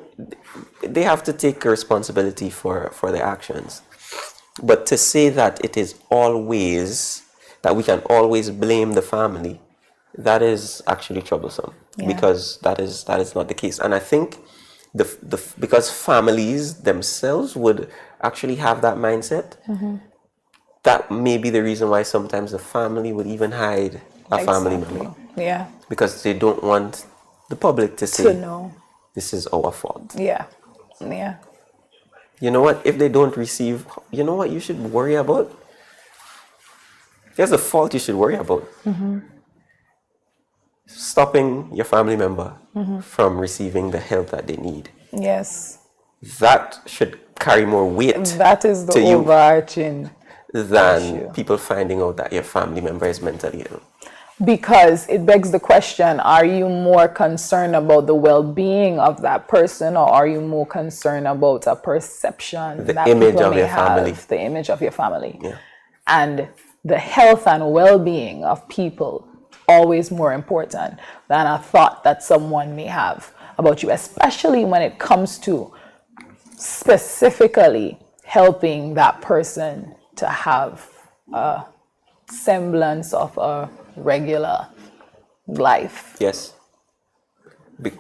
they have to take responsibility for their actions. But to say that it is always, that we can always blame the family, that is actually troublesome, because that is not the case. And I think because families themselves would actually have that mindset, that may be the reason why sometimes the family would even hide a family member. Yeah. Because they don't want the public to say, To know. this is our fault. Yeah. Yeah. You know what? If they don't receive, you know what you should worry about? There's a fault you should worry about. Stopping your family member from receiving the help that they need. Yes. That should carry more weight That is the to you overarching than issue. people finding out that your family member is mentally ill. Because it begs the question, are you more concerned about the well-being of that person, or are you more concerned about a perception The that image people of may your have, family. the image of your family? Yeah. And the health and well-being of people always more important than a thought that someone may have about you, especially when it comes to specifically helping that person to have a semblance of a regular life. Yes.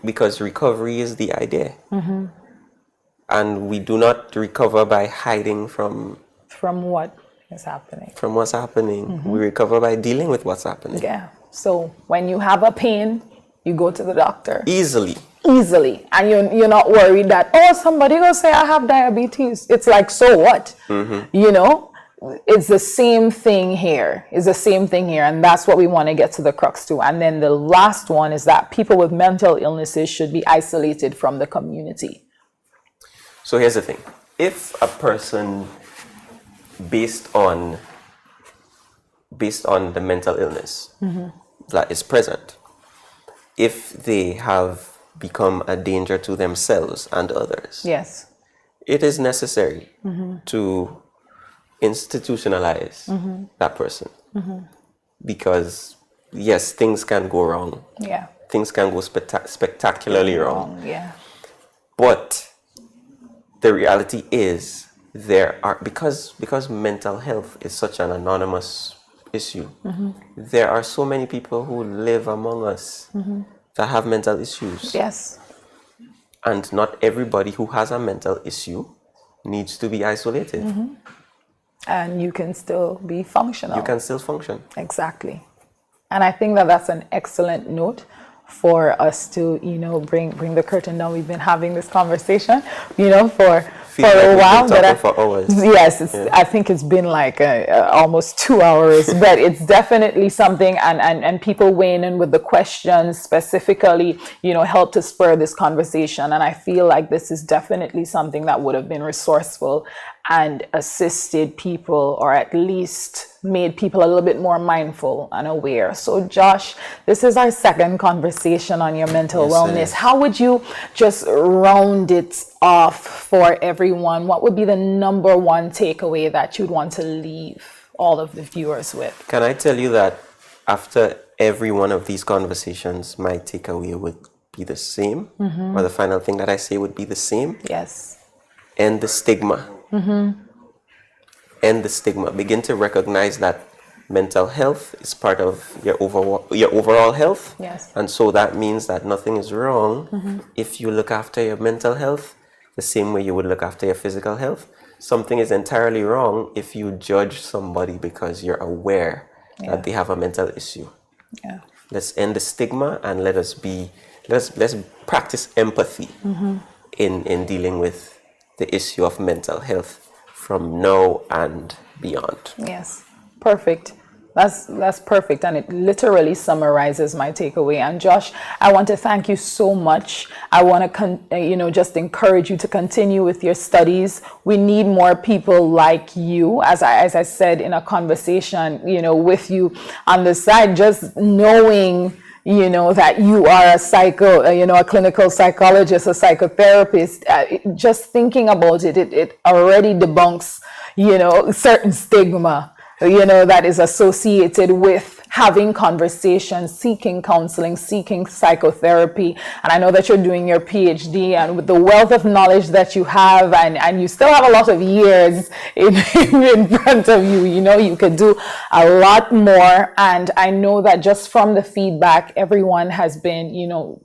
Because recovery is the idea. And we do not recover by hiding from what is happening. what's happening. We recover by dealing with what's happening. Yeah. So when you have a pain, you go to the doctor. Easily. And you're not worried that, oh, somebody will say I have diabetes. It's like, so what? You know, it's the same thing here. And that's what we want to get to the crux to. And then the last one is that people with mental illnesses should be isolated from the community. So here's the thing. If a person, based on the mental illness that is present, if they have become a danger to themselves and others, Yes. it is necessary to institutionalize that person. Because, yes, things can go wrong. Yeah. Things can go spectacularly wrong. Yeah. But the reality is, there are, because mental health is such an anonymous issue, there are so many people who live among us that have mental issues. Yes. And not everybody who has a mental issue needs to be isolated. And you can still be functional. You can still function. Exactly. And I think that that's an excellent note for us to, bring the curtain down. We've been having this conversation, for a while. For hours. Yes, I think it's been like almost 2 hours, but it's definitely something, and people weighing in with the questions specifically, help to spur this conversation. And I feel like this is definitely something that would have been resourceful and assisted people, or at least made people a little bit more mindful and aware. So Josh, this is our second conversation on your mental wellness. How would you just round it off for everyone? What would be the number one takeaway that you'd want to leave all of the viewers with? Can I tell you that after every one of these conversations, my takeaway would be the same, or the final thing that I say would be the same? Yes. End the stigma. End the stigma. Begin to recognize that mental health is part of your overall health. Yes. And so that means that nothing is wrong if you look after your mental health the same way you would look after your physical health. Something is entirely wrong if you judge somebody because you're aware that they have a mental issue. Yeah. Let's end the stigma and let's practice empathy in dealing with the issue of mental health from now and beyond. Yes, perfect. That's perfect, and it literally summarizes my takeaway. And Josh, I want to thank you so much. I want to, just encourage you to continue with your studies. We need more people like you, as I said in a conversation, with you on the side. Just knowing, that you are a clinical psychologist, a psychotherapist. Just thinking about it already debunks, certain stigma, that is associated with having conversations, seeking counseling, seeking psychotherapy. And I know that you're doing your PhD, and with the wealth of knowledge that you have, and you still have a lot of years in front of you, you know, you could do a lot more. And I know that just from the feedback, everyone has been, you know,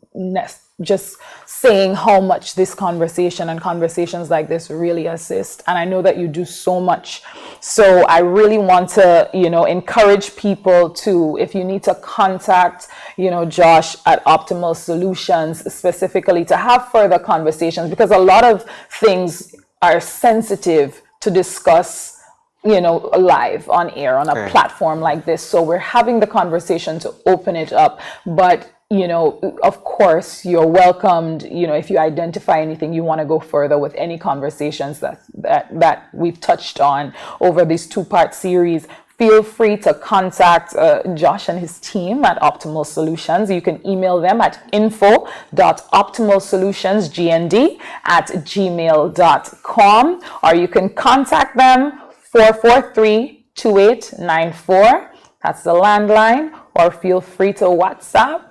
just saying how much this conversation and conversations like this really assist. And I know that you do so much. So I really want to, you know, encourage people to, if you need to contact, you know, Josh at Optimal Solutions specifically to have further conversations, because a lot of things are sensitive to discuss, you know, live on air on a platform like this. So we're having the conversation to open it up. But you know, of course, you're welcomed, you know, if you identify anything you want to go further with any conversations that we've touched on over this 2-part series, feel free to contact Josh and his team at Optimal Solutions. You can email them at info.optimalsolutionsgnd@gmail.com, or you can contact them 443-2894. That's the landline, or feel free to WhatsApp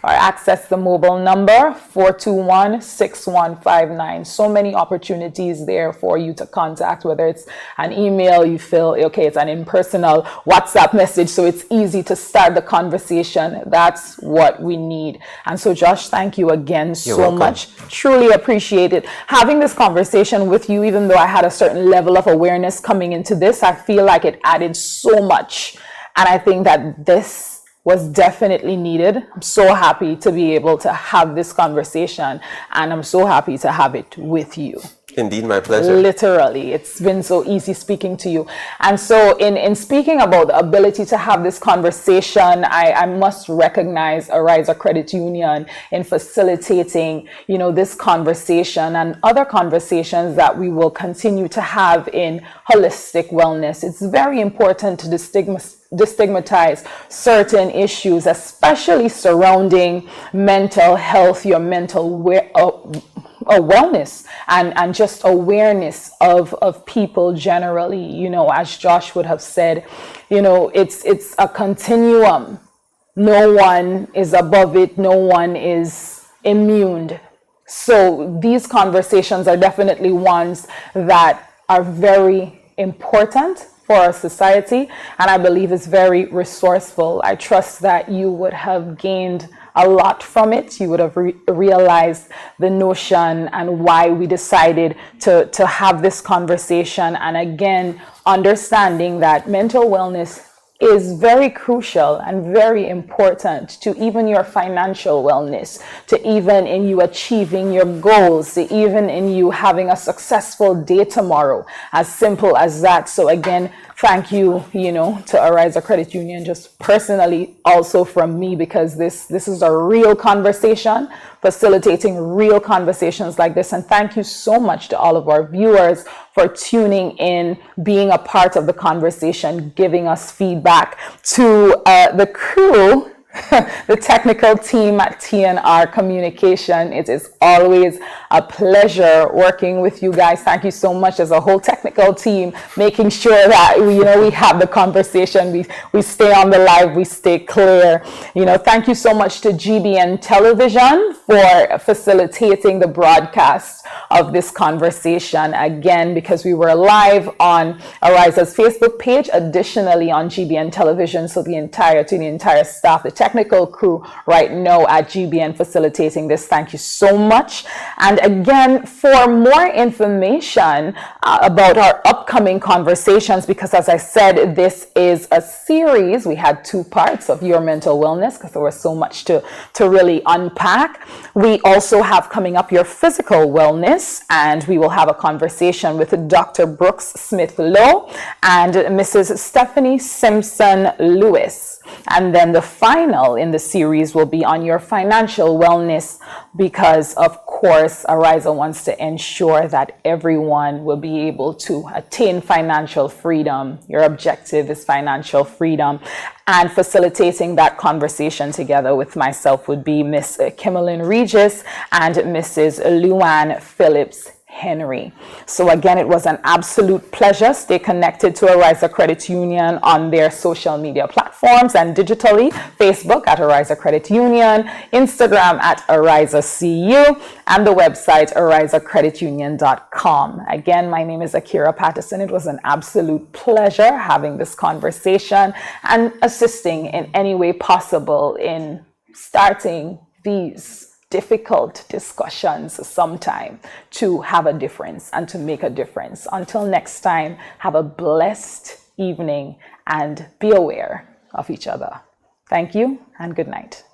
or access the mobile number 421-6159. So many opportunities there for you to contact, whether it's an email, you feel, okay, it's an impersonal WhatsApp message, so it's easy to start the conversation. That's what we need. And so Josh, thank you again so much. Truly appreciate it. Having this conversation with you, even though I had a certain level of awareness coming into this, I feel like it added so much. And I think that this was definitely needed. I'm so happy to be able to have this conversation, and I'm so happy to have it with you. Indeed, my pleasure. Literally, it's been so easy speaking to you. And so in speaking about the ability to have this conversation, I must recognize ARIZA Credit Union in facilitating, you know, this conversation and other conversations that we will continue to have in holistic wellness. It's very important to destigmatize certain issues, especially surrounding mental health, your mental wellness, and just awareness of people generally. You know, as Josh would have said, you know, it's a continuum. No one is above it. No one is immune. So these conversations are definitely ones that are very important for our society, and I believe it's very resourceful. I trust that you would have gained a lot from it. You would have realized the notion and why we decided to have this conversation. And again, understanding that mental wellness is very crucial and very important to even your financial wellness, to even in you achieving your goals, to even in you having a successful day tomorrow, as simple as that. So again, thank you, you know, to ARIZA Credit Union, just personally also from me, because this is a real conversation, facilitating real conversations like this. And thank you so much to all of our viewers for tuning in, being a part of the conversation, giving us feedback. To the crew, the technical team at TNR Communication, it is always a pleasure working with you guys. Thank you so much as a whole technical team, making sure that we have the conversation, we stay on the live, we stay clear. You know, thank you so much to GBN Television for facilitating the broadcast of this conversation, again, because we were live on ARIZA's Facebook page, additionally on GBN Television. So the entire staff, the technical crew right now at GBN facilitating this, thank you so much. And again, for more information about our upcoming conversations, because as I said, this is a series. We had 2 parts of your mental wellness because there was so much to really unpack. We also have coming up your physical wellness, and we will have a conversation with Dr. Brooks Smith-Lowe and Mrs. Stephanie Simpson-Lewis. And then the final in the series will be on your financial wellness, because of course ARIZA wants to ensure that everyone will be able to attain financial freedom. Your objective is financial freedom, and facilitating that conversation together with myself would be Miss Kimberlyn Regis and Mrs. Luann Phillips Henry. So again, it was an absolute pleasure. Stay connected to ARIZA Credit Union on their social media platforms and digitally. Facebook at ARIZA Credit Union, Instagram at ARIZA CU, and the website ARIZACreditUnion.com. Again, my name is Akira Patterson. It was an absolute pleasure having this conversation and assisting in any way possible in starting these difficult discussions sometime to have a difference and to make a difference. Until next time, have a blessed evening and be aware of each other. Thank you and good night.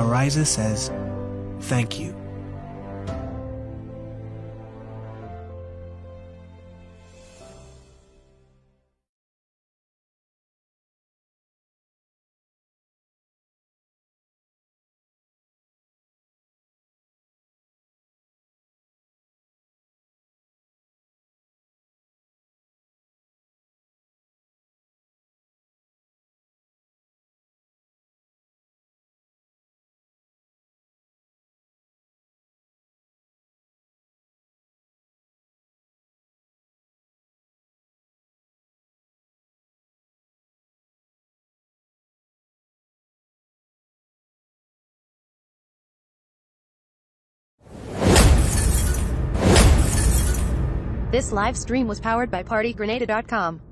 ARIZA says, thank you. This live stream was powered by Partygrenada.com.